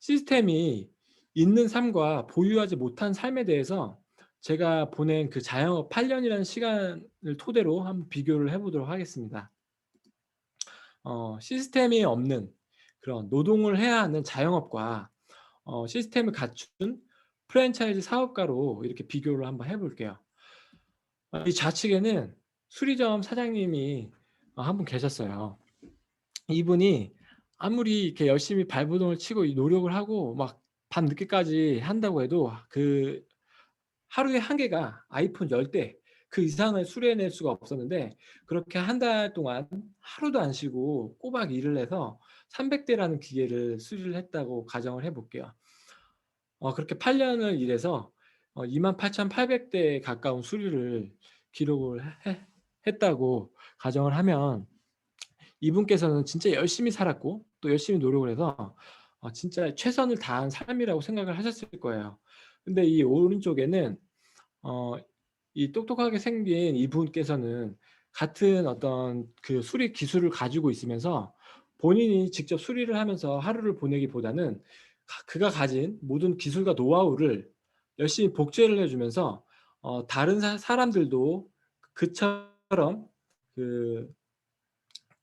시스템이 있는 삶과 보유하지 못한 삶에 대해서 제가 보낸 그 자영업 8년이라는 시간을 토대로 한번 비교를 해 보도록 하겠습니다. 시스템이 없는 그런 노동을 해야 하는 자영업과 시스템을 갖춘 프랜차이즈 사업가로 이렇게 비교를 한번 해 볼게요. 이 좌측에는 수리점 사장님이 한 분 계셨어요. 이분이 아무리 이렇게 열심히 발버둥을 치고 이 노력을 하고 막 밤늦게까지 한다고 해도 그 하루에 한계가 아이폰 10대 그 이상을 수리해낼 수가 없었는데, 그렇게 한 달 동안 하루도 안 쉬고 꼬박 일을 해서 300 대라는 기계를 수리를 했다고 가정을 해 볼게요. 그렇게 8 년을 일해서 28,800 대에 가까운 수리를 기록을 했다고 가정을 하면, 이분께서는 진짜 열심히 살았고 또 열심히 노력을 해서 진짜 최선을 다한 삶이라고 생각을 하셨을 거예요. 근데 이 오른쪽에는 어 이 똑똑하게 생긴 이분께서는 같은 어떤 그 수리 기술을 가지고 있으면서 본인이 직접 수리를 하면서 하루를 보내기보다는 그가 가진 모든 기술과 노하우를 열심히 복제를 해 주면서 다른 사람들도 그처럼 그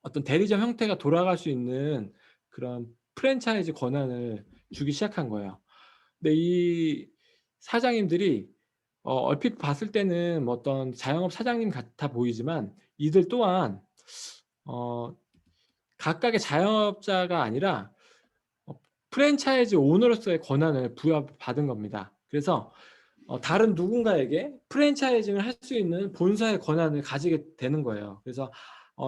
어떤 대리점 형태가 돌아갈 수 있는 그런 프랜차이즈 권한을 주기 시작한 거예요. 근데 이 사장님들이 얼핏 봤을 때는 뭐 어떤 자영업 사장님 같아 보이지만, 이들 또한 어 각각의 자영업자가 아니라 어 프랜차이즈 오너로서의 권한을 부여받은 겁니다. 그래서 다른 누군가에게 프랜차이징을 할 수 있는 본사의 권한을 가지게 되는 거예요. 그래서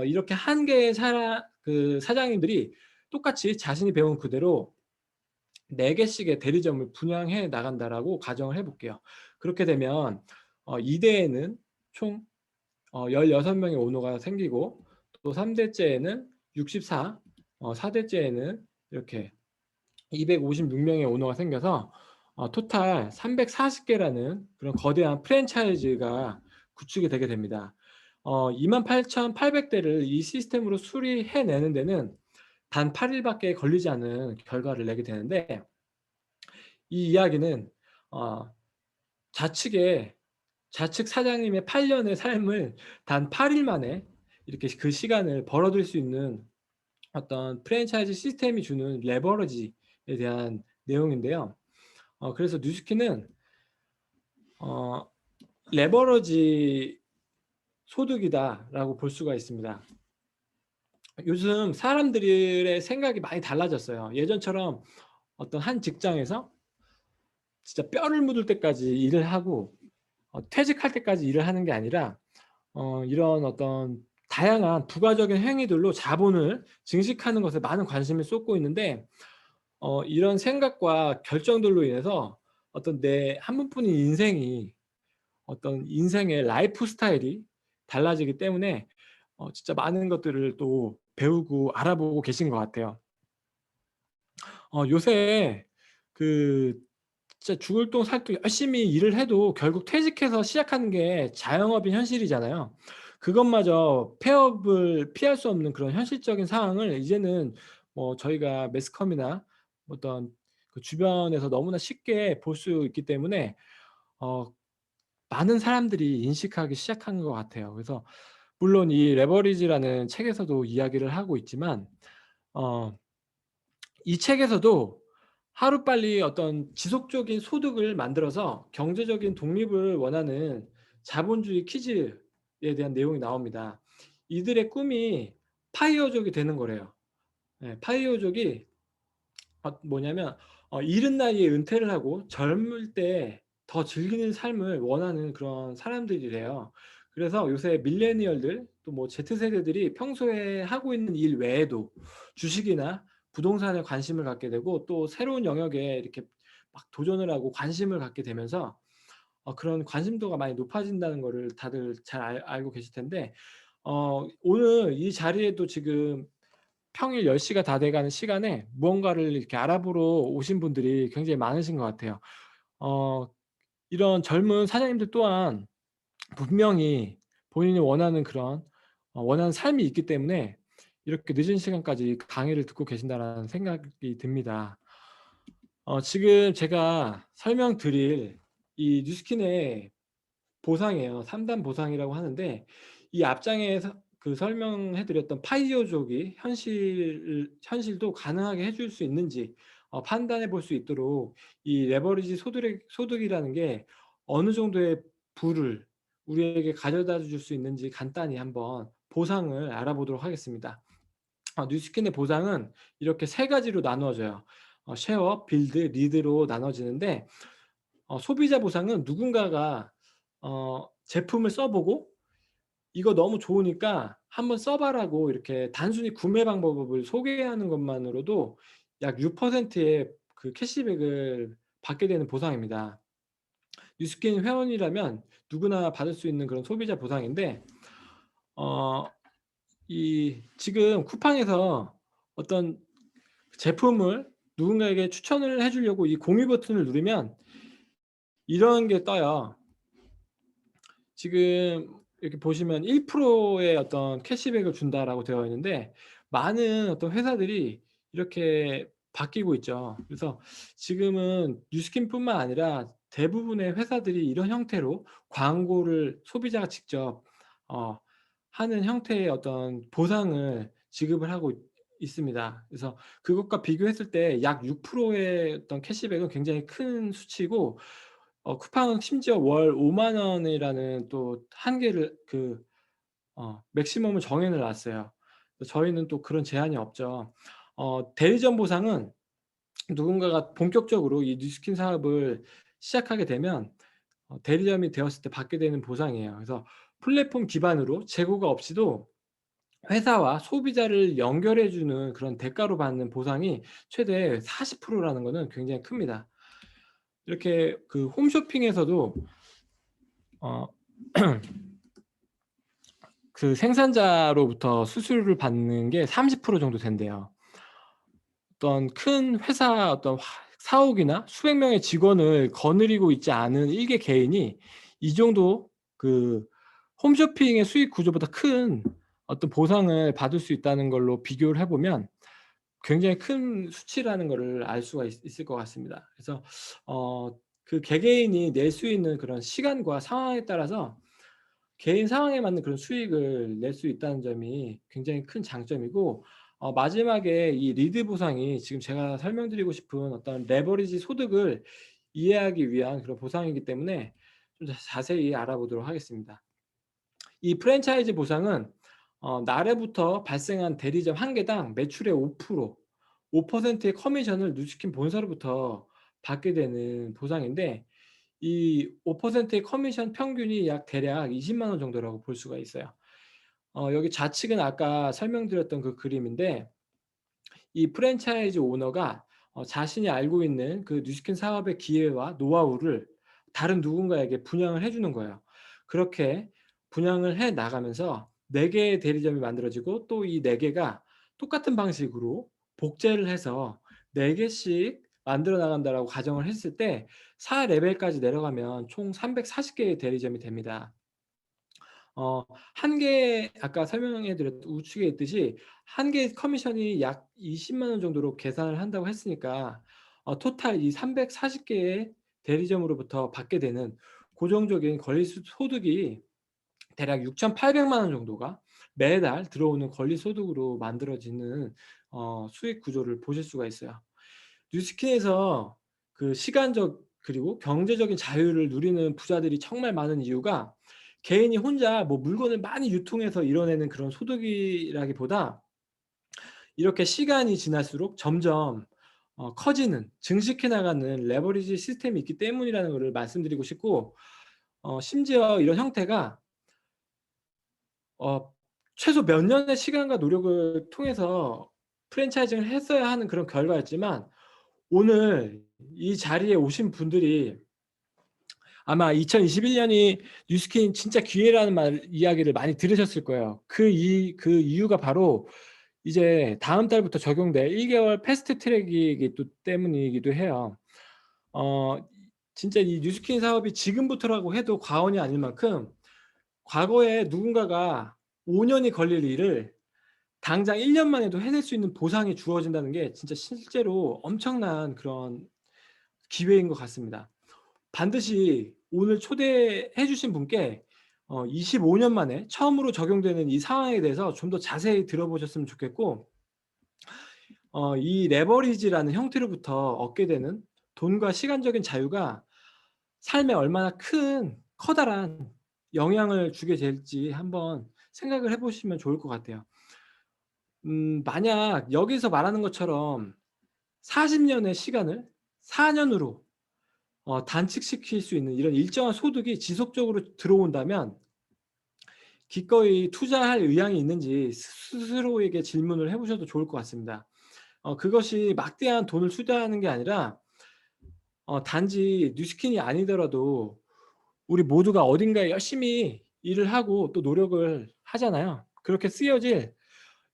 이렇게 한 개의 사장님들이 똑같이 자신이 배운 그대로 4 개씩의 대리점을 분양해 나간다라고 가정을 해 볼게요. 그렇게 되면 2 대에는 총 16 명의 오너가 생기고, 또 3 대째에는 64, 4 대째에는 이렇게 256 명의 오너가 생겨서 토탈 340 개라는 그런 거대한 프랜차이즈가 구축이 되게 됩니다. 28,800대를 이 시스템으로 수리해내는 데는 단 8일밖에 걸리지 않은 결과를 내게 되는데, 이 이야기는 좌측 사장님의 8년의 삶을 단 8일 만에 이렇게 그 시간을 벌어들 수 있는 어떤 프랜차이즈 시스템이 주는 레버리지에 대한 내용인데요. 그래서 뉴스키는 레버리지 소득이다라고 볼 수가 있습니다. 요즘 사람들의 생각이 많이 달라졌어요. 예전처럼 어떤 한 직장에서 진짜 뼈를 묻을 때까지 일을 하고 퇴직할 때까지 일을 하는 게 아니라 이런 어떤 다양한 부가적인 행위들로 자본을 증식하는 것에 많은 관심을 쏟고 있는데, 이런 생각과 결정들로 인해서 어떤 내 한 번뿐인 인생이 어떤 인생의 라이프 스타일이 달라지기 때문에 진짜 많은 것들을 또 배우고 알아보고 계신 것 같아요. 요새 그 진짜 죽을 돈 살 돈 열심히 일을 해도 결국 퇴직해서 시작하는 게 자영업인 현실이잖아요. 그것마저 폐업을 피할 수 없는 그런 현실적인 상황을 이제는 저희가 매스컴이나 어떤 그 주변에서 너무나 쉽게 볼 수 있기 때문에 어 많은 사람들이 인식하기 시작한 것 같아요. 그래서 물론 이 레버리지라는 책에서도 이야기를 하고 있지만 어 이 책에서도 하루빨리 어떤 지속적인 소득을 만들어서 경제적인 독립을 원하는 자본주의 키즈에 대한 내용이 나옵니다. 이들의 꿈이 파이어족이 되는 거래요. 예, 파이어족이 뭐냐면 이른 나이에 은퇴를 하고 젊을 때 더 즐기는 삶을 원하는 그런 사람들이래요. 그래서 요새 밀레니얼들 또 뭐 Z세대들이 평소에 하고 있는 일 외에도 주식이나 부동산에 관심을 갖게 되고 또 새로운 영역에 이렇게 막 도전을 하고 관심을 갖게 되면서 그런 관심도가 많이 높아진다는 거를 다들 잘 알고 계실 텐데, 오늘 이 자리에도 지금 평일 10시가 다 돼가는 시간에 무언가를 이렇게 알아보러 오신 분들이 굉장히 많으신 것 같아요. 어 이런 젊은 사장님들 또한 분명히 본인이 원하는 그런 원하는 삶이 있기 때문에 이렇게 늦은 시간까지 강의를 듣고 계신다라는 생각이 듭니다. 지금 제가 설명드릴 이 뉴스킨의 보상이에요. 3단 보상이라고 하는데, 이 앞장에서 그 설명해 드렸던 파이어족이 현실도 가능하게 해줄 수 있는지 판단해 볼 수 있도록 이 레버리지 소득이라는 게 어느 정도의 부를 우리에게 가져다 줄 수 있는지 간단히 한번 보상을 알아보도록 하겠습니다. 뉴스킨의 보상은 이렇게 세 가지로 나누어져요. 쉐어, 빌드, 리드로 나눠지는데, 소비자 보상은 누군가가 제품을 써보고 이거 너무 좋으니까 한번 써봐라고 이렇게 단순히 구매 방법을 소개하는 것만으로도 약 6%의 그 캐시백을 받게 되는 보상입니다. 뉴스킨 회원이라면 누구나 받을 수 있는 그런 소비자 보상인데, 이 지금 쿠팡에서 어떤 제품을 누군가에게 추천을 해주려고 이 공유 버튼을 누르면 이런 게 떠요. 지금 이렇게 보시면 1%의 어떤 캐시백을 준다라고 되어 있는데, 많은 어떤 회사들이 이렇게 바뀌고 있죠. 그래서 지금은 뉴스킨뿐만 아니라 대부분의 회사들이 이런 형태로 광고를 소비자가 직접 하는 형태의 어떤 보상을 지급을 하고 있습니다. 그래서 그것과 비교했을 때 약 6%의 어떤 캐시백은 굉장히 큰 수치고, 쿠팡은 심지어 월 5만 원이라는 또 한계를 맥시멈을 정해 놨어요. 저희는 또 그런 제한이 없죠. 대리점 보상은 누군가가 본격적으로 이 뉴스킨 사업을 시작하게 되면 대리점이 되었을 때 받게 되는 보상이에요. 그래서 플랫폼 기반으로 재고가 없이도 회사와 소비자를 연결해 주는 그런 대가로 받는 보상이 최대 40%라는 거는 굉장히 큽니다. 이렇게 그 홈쇼핑에서도 어 그 생산자로부터 수수료를 받는 게 30% 정도 된대요. 어떤 큰 회사 어떤 사옥이나 수백 명의 직원을 거느리고 있지 않은 일개 개인이 이 정도 그 홈쇼핑의 수익 구조보다 큰 어떤 보상을 받을 수 있다는 걸로 비교를 해보면 굉장히 큰 수치라는 거를 알 수가 있을 것 같습니다. 그래서 그 개개인이 낼 수 있는 그런 시간과 상황에 따라서 개인 상황에 맞는 그런 수익을 낼 수 있다는 점이 굉장히 큰 장점이고, 마지막에 이 리드 보상이 지금 제가 설명드리고 싶은 어떤 레버리지 소득을 이해하기 위한 그런 보상이기 때문에 좀 자세히 알아보도록 하겠습니다. 이 프랜차이즈 보상은 나래부터 발생한 대리점 한 개당 매출의 5%의 커미션을 누치킨 본사로부터 받게 되는 보상인데, 이 5%의 커미션 평균이 대략 20만 원 정도라고 볼 수가 있어요. 여기 좌측은 아까 설명드렸던 그 그림인데, 이 프랜차이즈 오너가 자신이 알고 있는 그 뉴스킨 사업의 기회와 노하우를 다른 누군가에게 분양을 해주는 거예요. 그렇게 분양을 해 나가면서 4개의 대리점이 만들어지고, 또 이 4개가 똑같은 방식으로 복제를 해서 4개씩 만들어 나간다라고 가정을 했을 때 4레벨까지 내려가면 총 340개의 대리점이 됩니다. 한 개 아까 설명해 드렸던 우측에 있듯이 한 개의 커미션이 약 20만 원 정도로 계산을 한다고 했으니까, 토탈 이 340개의 대리점으로부터 받게 되는 고정적인 권리 소득이 대략 6,800만 원 정도가 매달 들어오는 권리 소득으로 만들어지는 수익 구조를 보실 수가 있어요. 뉴스킨에서 그 시간적 그리고 경제적인 자유를 누리는 부자들이 정말 많은 이유가, 개인이 혼자 뭐 물건을 많이 유통해서 이뤄내는 그런 소득이라기보다 이렇게 시간이 지날수록 점점 커지는, 증식해 나가는 레버리지 시스템이 있기 때문이라는 것을 말씀드리고 싶고, 심지어 이런 형태가 최소 몇 년의 시간과 노력을 통해서 프랜차이징을 했어야 하는 그런 결과였지만, 오늘 이 자리에 오신 분들이 아마 2021년이 뉴스킨 진짜 기회라는 이야기를 많이 들으셨을 거예요. 그 이유가 바로 이제 다음 달부터 적용될 1개월 패스트 트랙이기 때문이기도 해요. 진짜 이 뉴스킨 사업이 지금부터라고 해도 과언이 아닐 만큼, 과거에 누군가가 5년이 걸릴 일을 당장 1년만 해도 해낼 수 있는 보상이 주어진다는 게 진짜 실제로 엄청난 그런 기회인 것 같습니다. 반드시 오늘 초대해 주신 분께 25년 만에 처음으로 적용되는 이 상황에 대해서 좀 더 자세히 들어보셨으면 좋겠고, 이 레버리지라는 형태로부터 얻게 되는 돈과 시간적인 자유가 삶에 얼마나 커다란 영향을 주게 될지 한번 생각을 해보시면 좋을 것 같아요. 만약 여기서 말하는 것처럼 40년의 시간을 4년으로 단축시킬 수 있는 이런 일정한 소득이 지속적으로 들어온다면, 기꺼이 투자할 의향이 있는지 스스로에게 질문을 해보셔도 좋을 것 같습니다. 그것이 막대한 돈을 투자하는 게 아니라 단지 뉴스킨이 아니더라도 우리 모두가 어딘가에 열심히 일을 하고 또 노력을 하잖아요. 그렇게 쓰여질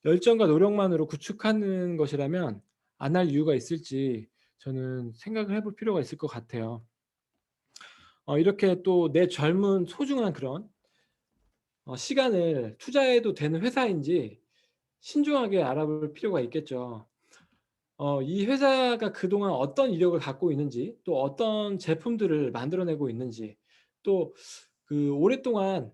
열정과 노력만으로 구축하는 것이라면 안 할 이유가 있을지 저는 생각을 해볼 필요가 있을 것 같아요. 이렇게 또 내 젊은 소중한 그런 시간을 투자해도 되는 회사인지 신중하게 알아볼 필요가 있겠죠. 이 회사가 그동안 어떤 이력을 갖고 있는지, 또 어떤 제품들을 만들어내고 있는지, 또 그 오랫동안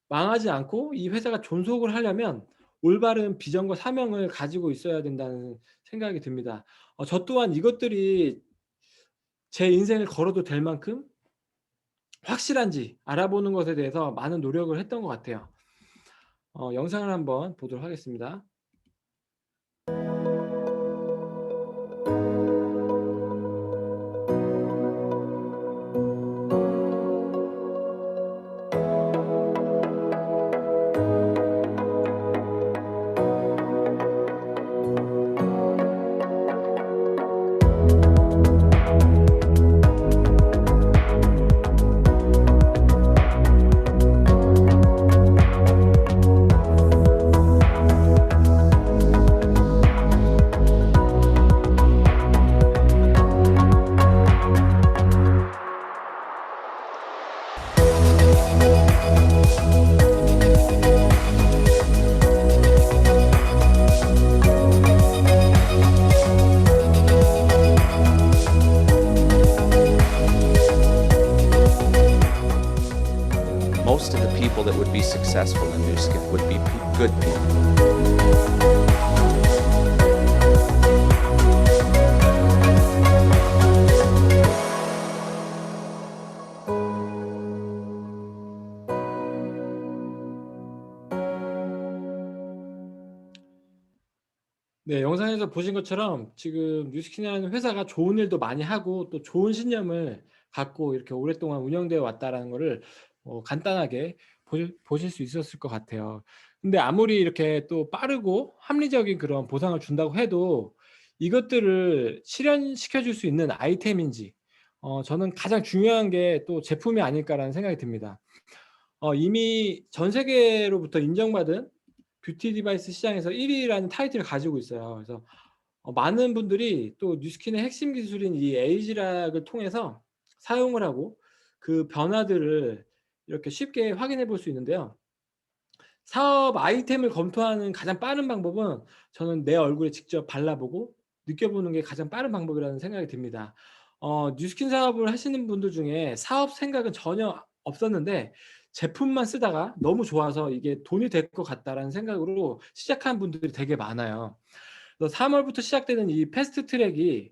망하지 않고 이 회사가 존속을 하려면 올바른 비전과 사명을 가지고 있어야 된다는 생각이 듭니다. 저 또한 이것들이 제 인생을 걸어도 될 만큼 확실한지 알아보는 것에 대해서 많은 노력을 했던 것 같아요. 영상을 한번 보도록 하겠습니다. successful in Nu Skin would be good people. 네, 영상에서 보신 것처럼 지금 뉴스킨이라는 회사가 좋은 일도 많이 하고 또 좋은 신념을 갖고 이렇게 오랫동안 운영되어 왔다라는 거를 간단하게 보실 수 있었을 것 같아요. 근데 아무리 이렇게 또 빠르고 합리적인 그런 보상을 준다고 해도 이것들을 실현시켜 줄 수 있는 아이템인지 저는 가장 중요한 게 또 제품이 아닐까라는 생각이 듭니다. 이미 전 세계로부터 인정받은 뷰티 디바이스 시장에서 1위라는 타이틀을 가지고 있어요. 그래서 많은 분들이 또 뉴스킨의 핵심 기술인 이 에이지락을 통해서 사용을 하고 그 변화들을 이렇게 쉽게 확인해 볼 수 있는데요. 사업 아이템을 검토하는 가장 빠른 방법은 저는 내 얼굴에 직접 발라보고 느껴보는 게 가장 빠른 방법이라는 생각이 듭니다. 뉴스킨 사업을 하시는 분들 중에 사업 생각은 전혀 없었는데 제품만 쓰다가 너무 좋아서 이게 돈이 될 것 같다라는 생각으로 시작한 분들이 되게 많아요. 그래서 3월부터 시작되는 이 패스트 트랙이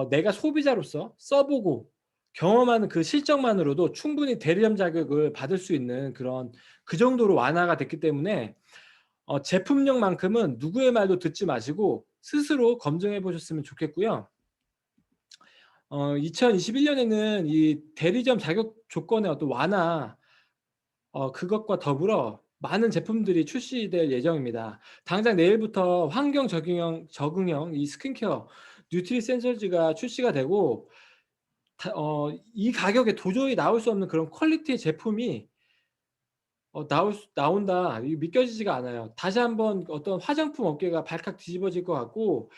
내가 소비자로서 써보고 경험하는 그 실적만으로도 충분히 대리점 자격을 받을 수 있는 그런 그 정도로 완화가 됐기 때문에 제품력만큼은 누구의 말도 듣지 마시고 스스로 검증해 보셨으면 좋겠고요. 2021년에는 이 대리점 자격 조건의 어떤 완화 그것과 더불어 많은 제품들이 출시될 예정입니다. 당장 내일부터 환경 적응형 이 스킨케어 뉴트리 센서즈가 출시가 되고 이 가격에 도저히 나올 수 없는 그런 퀄리티의 제품이 나온다. 이게 믿겨지지가 않아요. 다시 한번 어떤 화장품 업계가 발칵 뒤집어질 것 같고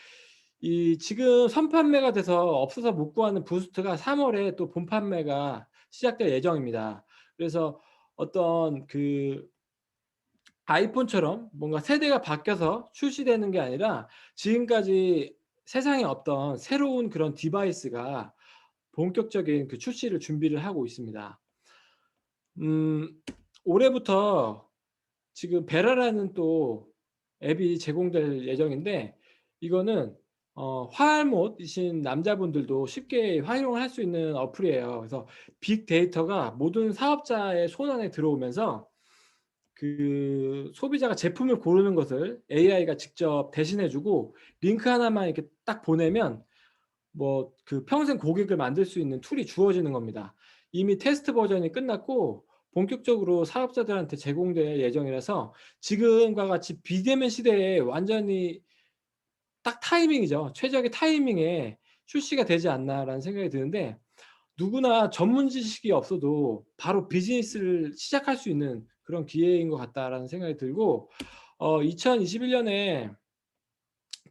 이 지금 선판매가 돼서 없어서 못 구하는 부스트가 3월에 또 본판매가 시작될 예정입니다. 그래서 어떤 그 아이폰처럼 뭔가 세대가 바뀌어서 출시되는 게 아니라 지금까지 세상에 없던 새로운 그런 디바이스가 본격적인 그 출시를 준비를 하고 있습니다. 올해부터 지금 베라라는 또 앱이 제공될 예정인데 이거는 화알못이신 남자분들도 쉽게 활용을 할 수 있는 어플이에요. 그래서 빅데이터가 모든 사업자의 손 안에 들어오면서 그 소비자가 제품을 고르는 것을 AI가 직접 대신해 주고 링크 하나만 이렇게 딱 보내면 뭐 그 평생 고객을 만들 수 있는 툴이 주어지는 겁니다. 이미 테스트 버전이 끝났고 본격적으로 사업자들한테 제공될 예정이라서 지금과 같이 비대면 시대에 완전히 딱 타이밍이죠. 최적의 타이밍에 출시가 되지 않나라는 생각이 드는데 누구나 전문 지식이 없어도 바로 비즈니스를 시작할 수 있는 그런 기회인 것 같다라는 생각이 들고 2021년에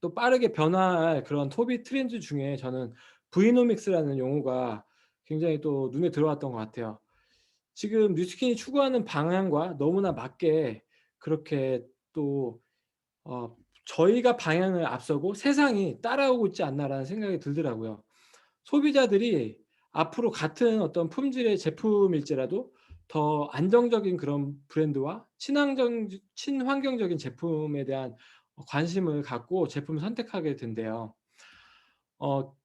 또 빠르게 변화할 그런 소비 트렌드 중에 저는 브이노믹스라는 용어가 굉장히 또 눈에 들어왔던 것 같아요. 지금 뉴스킨이 추구하는 방향과 너무나 맞게 그렇게 또 저희가 방향을 앞서고 세상이 따라오고 있지 않나라는 생각이 들더라고요. 소비자들이 앞으로 같은 어떤 품질의 제품일지라도 더 안정적인 그런 브랜드와 친환경적인 제품에 대한 관심을 갖고 제품을 선택하게 된대요.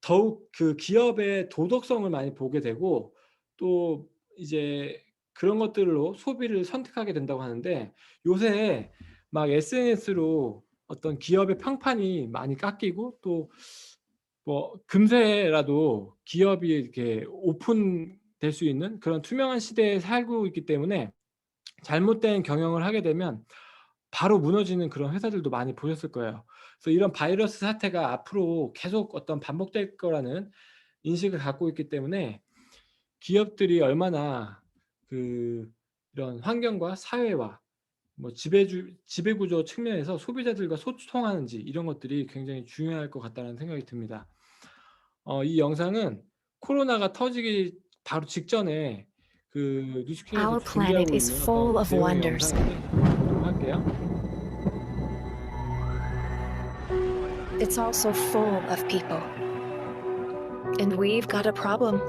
더욱 그 기업의 도덕성을 많이 보게 되고 또 이제 그런 것들로 소비를 선택하게 된다고 하는데 요새 막 SNS로 어떤 기업의 평판이 많이 깎이고 또 뭐 금세라도 기업이 이렇게 오픈될 수 있는 그런 투명한 시대에 살고 있기 때문에 잘못된 경영을 하게 되면 바로 무너지는 그런 회사들도 많이 보셨을 거예요. 그래서 이런 바이러스 사태가 앞으로 계속 어떤 반복될 거라는 인식을 갖고 있기 때문에 기업들이 얼마나 이런 환경과 사회와 뭐 지배구조 측면에서 소비자들과 소통하는지 이런 것들이 굉장히 중요할 것 같다는 생각이 듭니다. 이 영상은 코로나가 터지기 바로 직전에 그 뉴스킨에서 Our 준비하고 planet is 있는 full 어떤 of 대응의 wonders. 영상을 보도록 할게요. It's also full of people. And we've got a problem.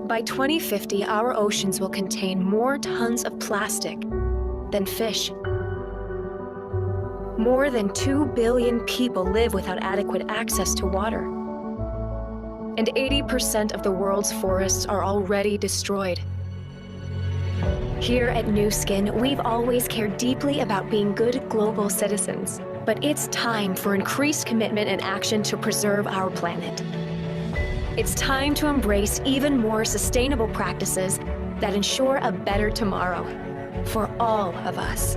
By 2050, our oceans will contain more tons of plastic than fish. More than 2 billion people live without adequate access to water. And 80% of the world's forests are already destroyed. Here at Nu Skin, we've always cared deeply about being good global citizens. But it's time for increased commitment and action to preserve our planet. It's time to embrace even more sustainable practices that ensure a better tomorrow for all of us.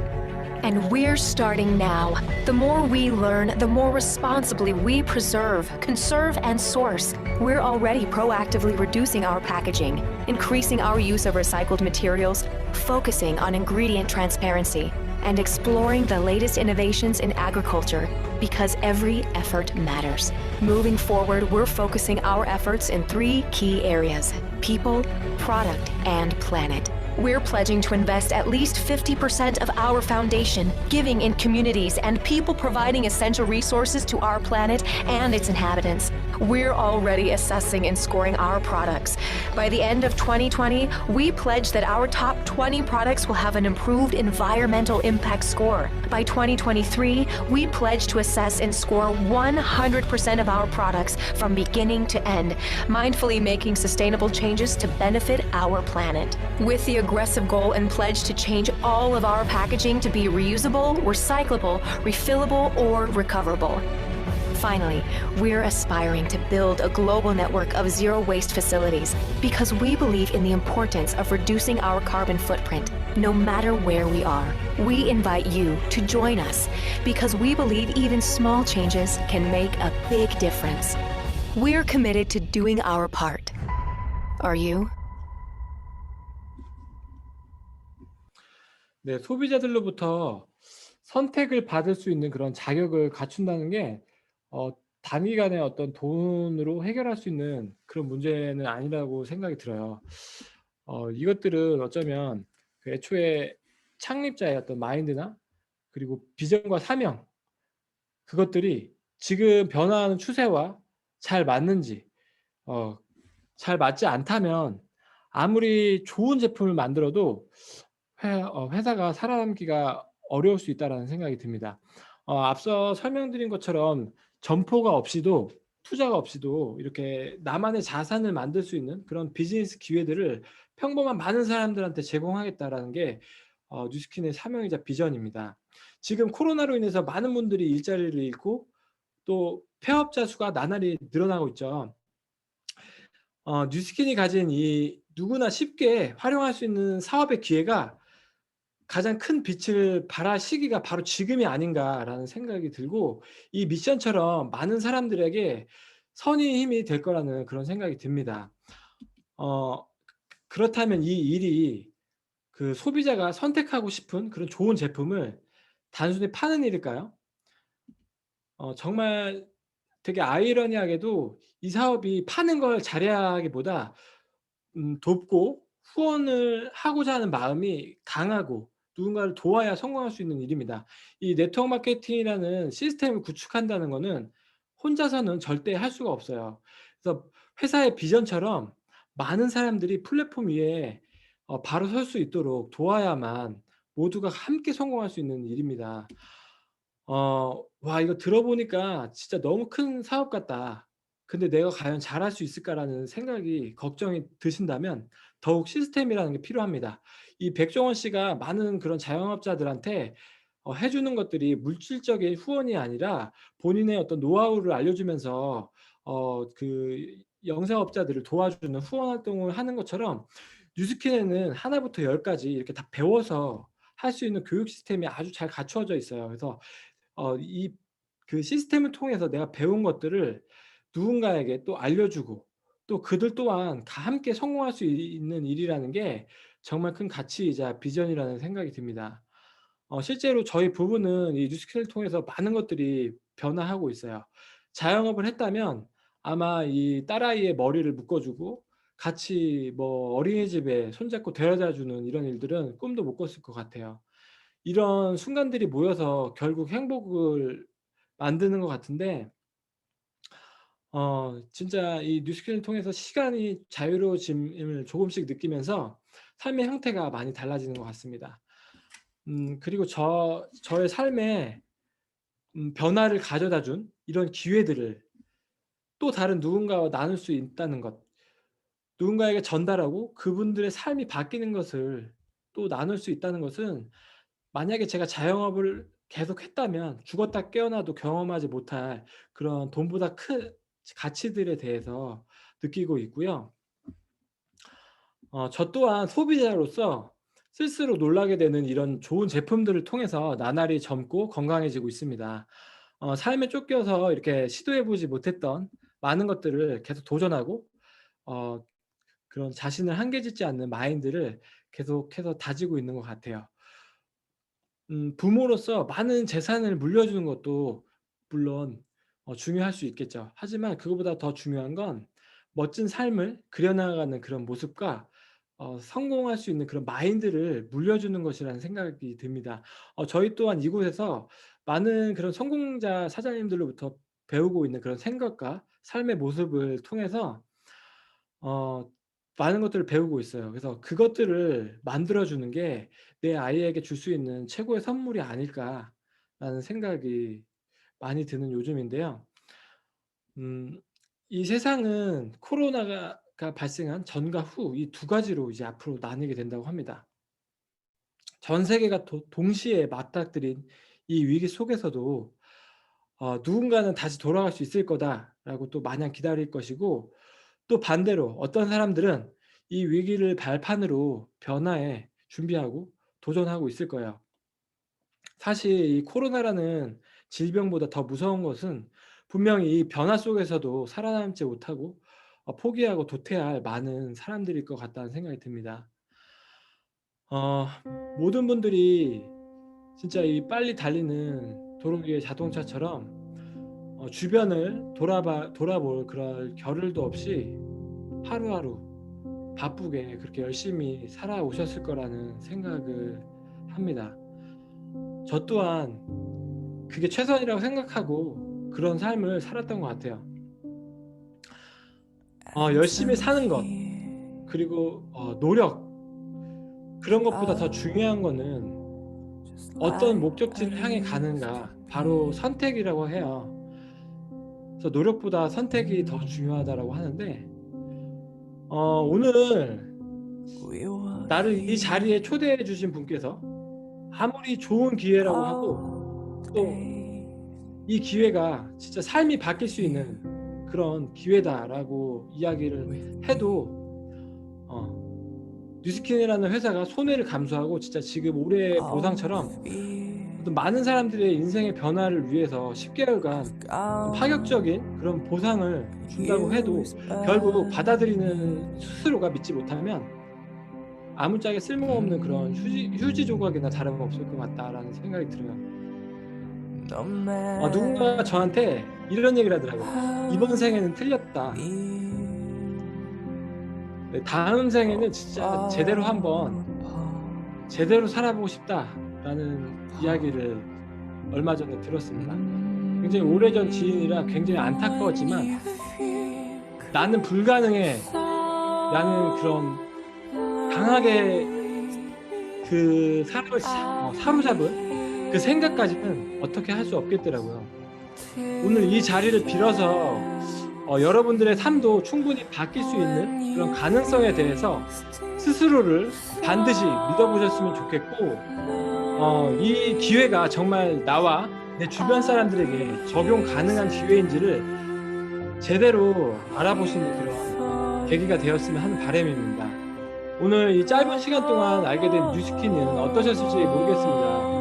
And we're starting now. The more we learn, the more responsibly we preserve, conserve, and source. We're already proactively reducing our packaging, increasing our use of recycled materials, focusing on ingredient transparency, and exploring the latest innovations in agriculture, because every effort matters. Moving forward, we're focusing our efforts in 3 key areas: people, product, and planet. We're pledging to invest at least 50% of our foundation, giving in communities and people providing essential resources to our planet and its inhabitants. We're already assessing and scoring our products. By the end of 2020, we pledge that our top 20 products will have an improved environmental impact score. By 2023, we pledge to assess and score 100% of our products from beginning to end, mindfully making sustainable changes to benefit our planet. With the aggressive goal and pledge to change all of our packaging to be reusable, recyclable, refillable, or recoverable. Finally, we're aspiring to build a global network of zero-waste facilities because we believe in the importance of reducing our carbon footprint, no matter where we are. We invite you to join us because we believe even small changes can make a big difference. We're committed to doing our part. Are you? 네, 소비자들로부터 선택을 받을 수 있는 그런 자격을 갖춘다는 게 단기간에 어떤 돈으로 해결할 수 있는 그런 문제는 아니라고 생각이 들어요. 이것들은 어쩌면 그 애초에 창립자의 어떤 마인드나 그리고 비전과 사명, 그것들이 지금 변화하는 추세와 잘 맞는지, 잘 맞지 않다면 아무리 좋은 제품을 만들어도 회사가 살아남기가 어려울 수 있다라는 생각이 듭니다. 앞서 설명드린 것처럼 점포가 없이도, 투자가 없이도 이렇게 나만의 자산을 만들 수 있는 그런 비즈니스 기회들을 평범한 많은 사람들한테 제공하겠다라는 게 뉴스킨의 사명이자 비전입니다. 지금 코로나로 인해서 많은 분들이 일자리를 잃고 또 폐업자 수가 나날이 늘어나고 있죠. 뉴스킨이 가진 이 누구나 쉽게 활용할 수 있는 사업의 기회가 가장 큰 빛을 발할 시기가 바로 지금이 아닌가라는 생각이 들고, 이 미션처럼 많은 사람들에게 선의 힘이 될 거라는 그런 생각이 듭니다. 그렇다면 이 일이 그 소비자가 선택하고 싶은 그런 좋은 제품을 단순히 파는 일일까요? 정말 되게 아이러니하게도 이 사업이 파는 걸 잘해야하기보다 돕고 후원을 하고자 하는 마음이 강하고 누군가를 도와야 성공할 수 있는 일입니다. 이 네트워크 마케팅이라는 시스템을 구축한다는 거는 혼자서는 절대 할 수가 없어요. 그래서 회사의 비전처럼 많은 사람들이 플랫폼 위에 바로 설 수 있도록 도와야만 모두가 함께 성공할 수 있는 일입니다. 와, 이거 들어보니까 진짜 너무 큰 사업 같다. 근데 내가 과연 잘할 수 있을까라는 생각이 걱정이 드신다면 더욱 시스템이라는 게 필요합니다. 이 백종원 씨가 많은 그런 자영업자들한테 해 주는 것들이 물질적인 후원이 아니라 본인의 어떤 노하우를 알려주면서 그 영세업자들을 도와주는 후원 활동을 하는 것처럼 뉴스킨에는 하나부터 열까지 이렇게 다 배워서 할 수 있는 교육 시스템이 아주 잘 갖추어져 있어요. 그래서 이 그 시스템을 통해서 내가 배운 것들을 누군가에게 또 알려주고 또 그들 또한 함께 성공할 수 있는 일이라는 게 정말 큰 가치이자 비전이라는 생각이 듭니다. 실제로 저희 부부는 이 뉴스킨을 통해서 많은 것들이 변화하고 있어요. 자영업을 했다면 아마 이 딸아이의 머리를 묶어주고 같이 뭐 어린이집에 손잡고 데려다 주는 이런 일들은 꿈도 못 꿨을 것 같아요. 이런 순간들이 모여서 결국 행복을 만드는 것 같은데, 진짜 이 뉴스킨을 통해서 시간이 자유로워짐을 조금씩 느끼면서 삶의 형태가 많이 달라지는 것 같습니다. 그리고 저의 삶에 변화를 가져다 준 이런 기회들을 또 다른 누군가와 나눌 수 있다는 것, 누군가에게 전달하고 그분들의 삶이 바뀌는 것을 또 나눌 수 있다는 것은, 만약에 제가 자영업을 계속했다면 죽었다 깨어나도 경험하지 못할 그런 돈보다 큰 가치들에 대해서 느끼고 있고요. 저 또한 소비자로서 스스로 놀라게 되는 이런 좋은 제품들을 통해서 나날이 젊고 건강해지고 있습니다. 삶에 쫓겨서 이렇게 시도해 보지 못했던 많은 것들을 계속 도전하고, 어 그런 자신을 한계짓지 않는 마인드를 계속해서 다지고 있는 것 같아요. 부모로서 많은 재산을 물려주는 것도 물론 중요할 수 있겠죠. 하지만 그거보다 더 중요한 건 멋진 삶을 그려나가는 그런 모습과 성공할 수 있는 그런 마인드를 물려주는 것이라는 생각이 듭니다. 저희 또한 이곳에서 많은 그런 성공자 사장님들로부터 배우고 있는 그런 생각과 삶의 모습을 통해서 어 많은 것들을 배우고 있어요. 그래서 그것들을 만들어 주는 게 '내 아이에게 줄 수 있는 최고의 선물이 아닐까.'라는 생각이 많이 드는 요즘인데요. 음 이 세상은 코로나가 발생한 전과 후 이 두 가지로 이제 앞으로 나뉘게 된다고 합니다. 전 세계가 동시에 맞닥뜨린 이 위기 속에서도 '누군가는 다시 돌아갈 수 있을 거다.'라고 또 마냥 기다릴 것이고, 또 반대로 어떤 사람들은 이 위기를 발판으로 변화에 준비하고 도전하고 있을 거예요. 사실 이 코로나라는 질병보다 더 무서운 것은 분명히 이 변화 속에서도 살아남지 못하고 포기하고 도태할 많은 사람들일 것 같다는 생각이 듭니다. 어 모든 분들이 진짜 이 빨리 달리는 도로 위의 자동차처럼 주변을 돌아볼 그럴 겨를도 없이 하루하루 바쁘게 그렇게 열심히 살아오셨을 거라는 생각을 합니다. 저 또한 그게 최선이라고 생각하고 그런 삶을 살았던 것 같아요. 열심히 사는 것, 그리고 노력, 그런 것보다 더 중요한 거는 어떤 목적지를 향해 가는가, 바로 선택이라고 해요. 그래서 노력보다 선택이 더 중요하다라고 하는데, 오늘 나를 이 자리에 초대해 주신 분께서 아무리 좋은 기회라고 하고, 또 이 기회가 진짜 삶이 바뀔 수 있는 그런 기회다라고 이야기를 해도, 뉴스킨이라는 회사가 손해를 감수하고 진짜 지금 올해의 보상처럼 어떤 많은 사람들의 인생의 변화를 위해서 10개월간 좀 파격적인 그런 보상을 준다고 해도 결국 받아들이는 스스로가 믿지 못하면 아무짝에 쓸모없는 그런 휴지 조각이나 다름없을 것 같다라는 생각이 들어요. 누군가가 저한테 이런 얘기를 하더라고요. "이번 생에는 틀렸다. 네, 다음 생에는 진짜 제대로 한번 제대로 살아보고 싶다."라는 이야기를 얼마 전에 들었습니다. 굉장히 오래전 지인이라 굉장히 안타까웠지만, '나는 불가능해.' 라는 그런 강하게 그 사람을 사로잡은 그 생각까지는 어떻게 할 수 없겠더라고요. 오늘 이 자리를 빌어서 여러분들의 삶도 충분히 바뀔 수 있는 그런 가능성에 대해서 스스로를 반드시 믿어보셨으면 좋겠고, 이 기회가 정말 나와 내 주변 사람들에게 적용 가능한 기회인지를 제대로 알아보시는 그런 계기가 되었으면 하는 바람입니다. 오늘 이 짧은 시간 동안 알게 된 뉴스킨은 어떠셨을지 모르겠습니다.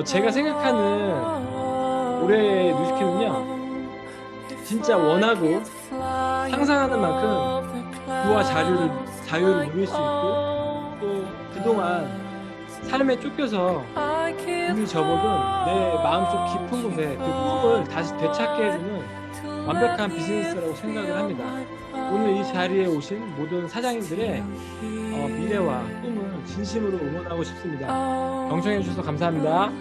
제가 생각하는 올해의 뉴스킨은요, 진짜 원하고 상상하는 만큼 부와 자유를 누릴 수 있고, 또 그동안 삶에 쫓겨서 이미 접어든 내 마음속 깊은 곳에 그 꿈을 다시 되찾게 해주는 완벽한 비즈니스라고 생각을 합니다. 오늘 이 자리에 오신 모든 사장님들의 미래와 꿈을 진심으로 응원하고 싶습니다. 경청해 주셔서 감사합니다.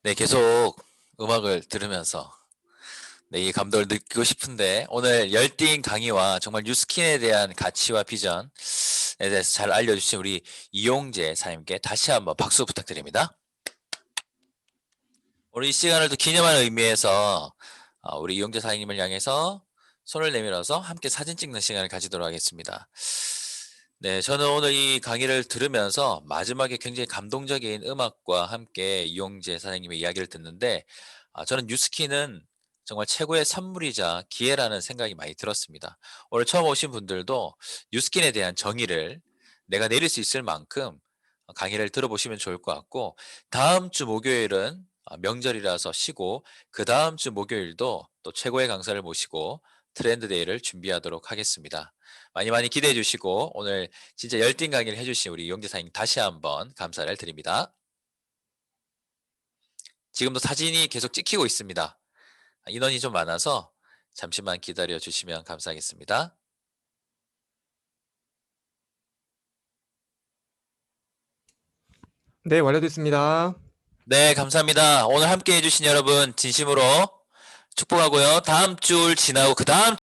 네, 계속 음악을 들으면서 네, 이 감동을 느끼고 싶은데 오늘 열띤 강의와 정말 뉴스킨에 대한 가치와 비전에 대해서 잘 알려주신 우리 이용재 사장님께 다시 한번 박수 부탁드립니다. 오늘 이 시간을 또 기념하는 의미에서 우리 이용재 사장님을 향해서 손을 내밀어서 함께 사진 찍는 시간을 가지도록 하겠습니다. 네, 저는 오늘 이 강의를 들으면서 마지막에 굉장히 감동적인 음악과 함께 이용재 사장님의 이야기를 듣는데 저는 뉴스킨은 정말 최고의 선물이자 기회라는 생각이 많이 들었습니다. 오늘 처음 오신 분들도 뉴스킨에 대한 정의를 내가 내릴 수 있을 만큼 강의를 들어보시면 좋을 것 같고 다음 주 목요일은 명절이라서 쉬고 그 다음 주 목요일도 또 최고의 강사를 모시고 트렌드 데이를 준비하도록 하겠습니다. 많이 많이 기대해 주시고 오늘 진짜 열띤 강의를 해주신 우리 이용재 사장님 다시 한번 감사를 드립니다. 지금도 사진이 계속 찍히고 있습니다. 인원이 좀 많아서 잠시만 기다려 주시면 감사하겠습니다. 네, 완료됐습니다. 네, 감사합니다. 오늘 함께 해주신 여러분 진심으로 축복하고요. 다음 주 지나고 그 다음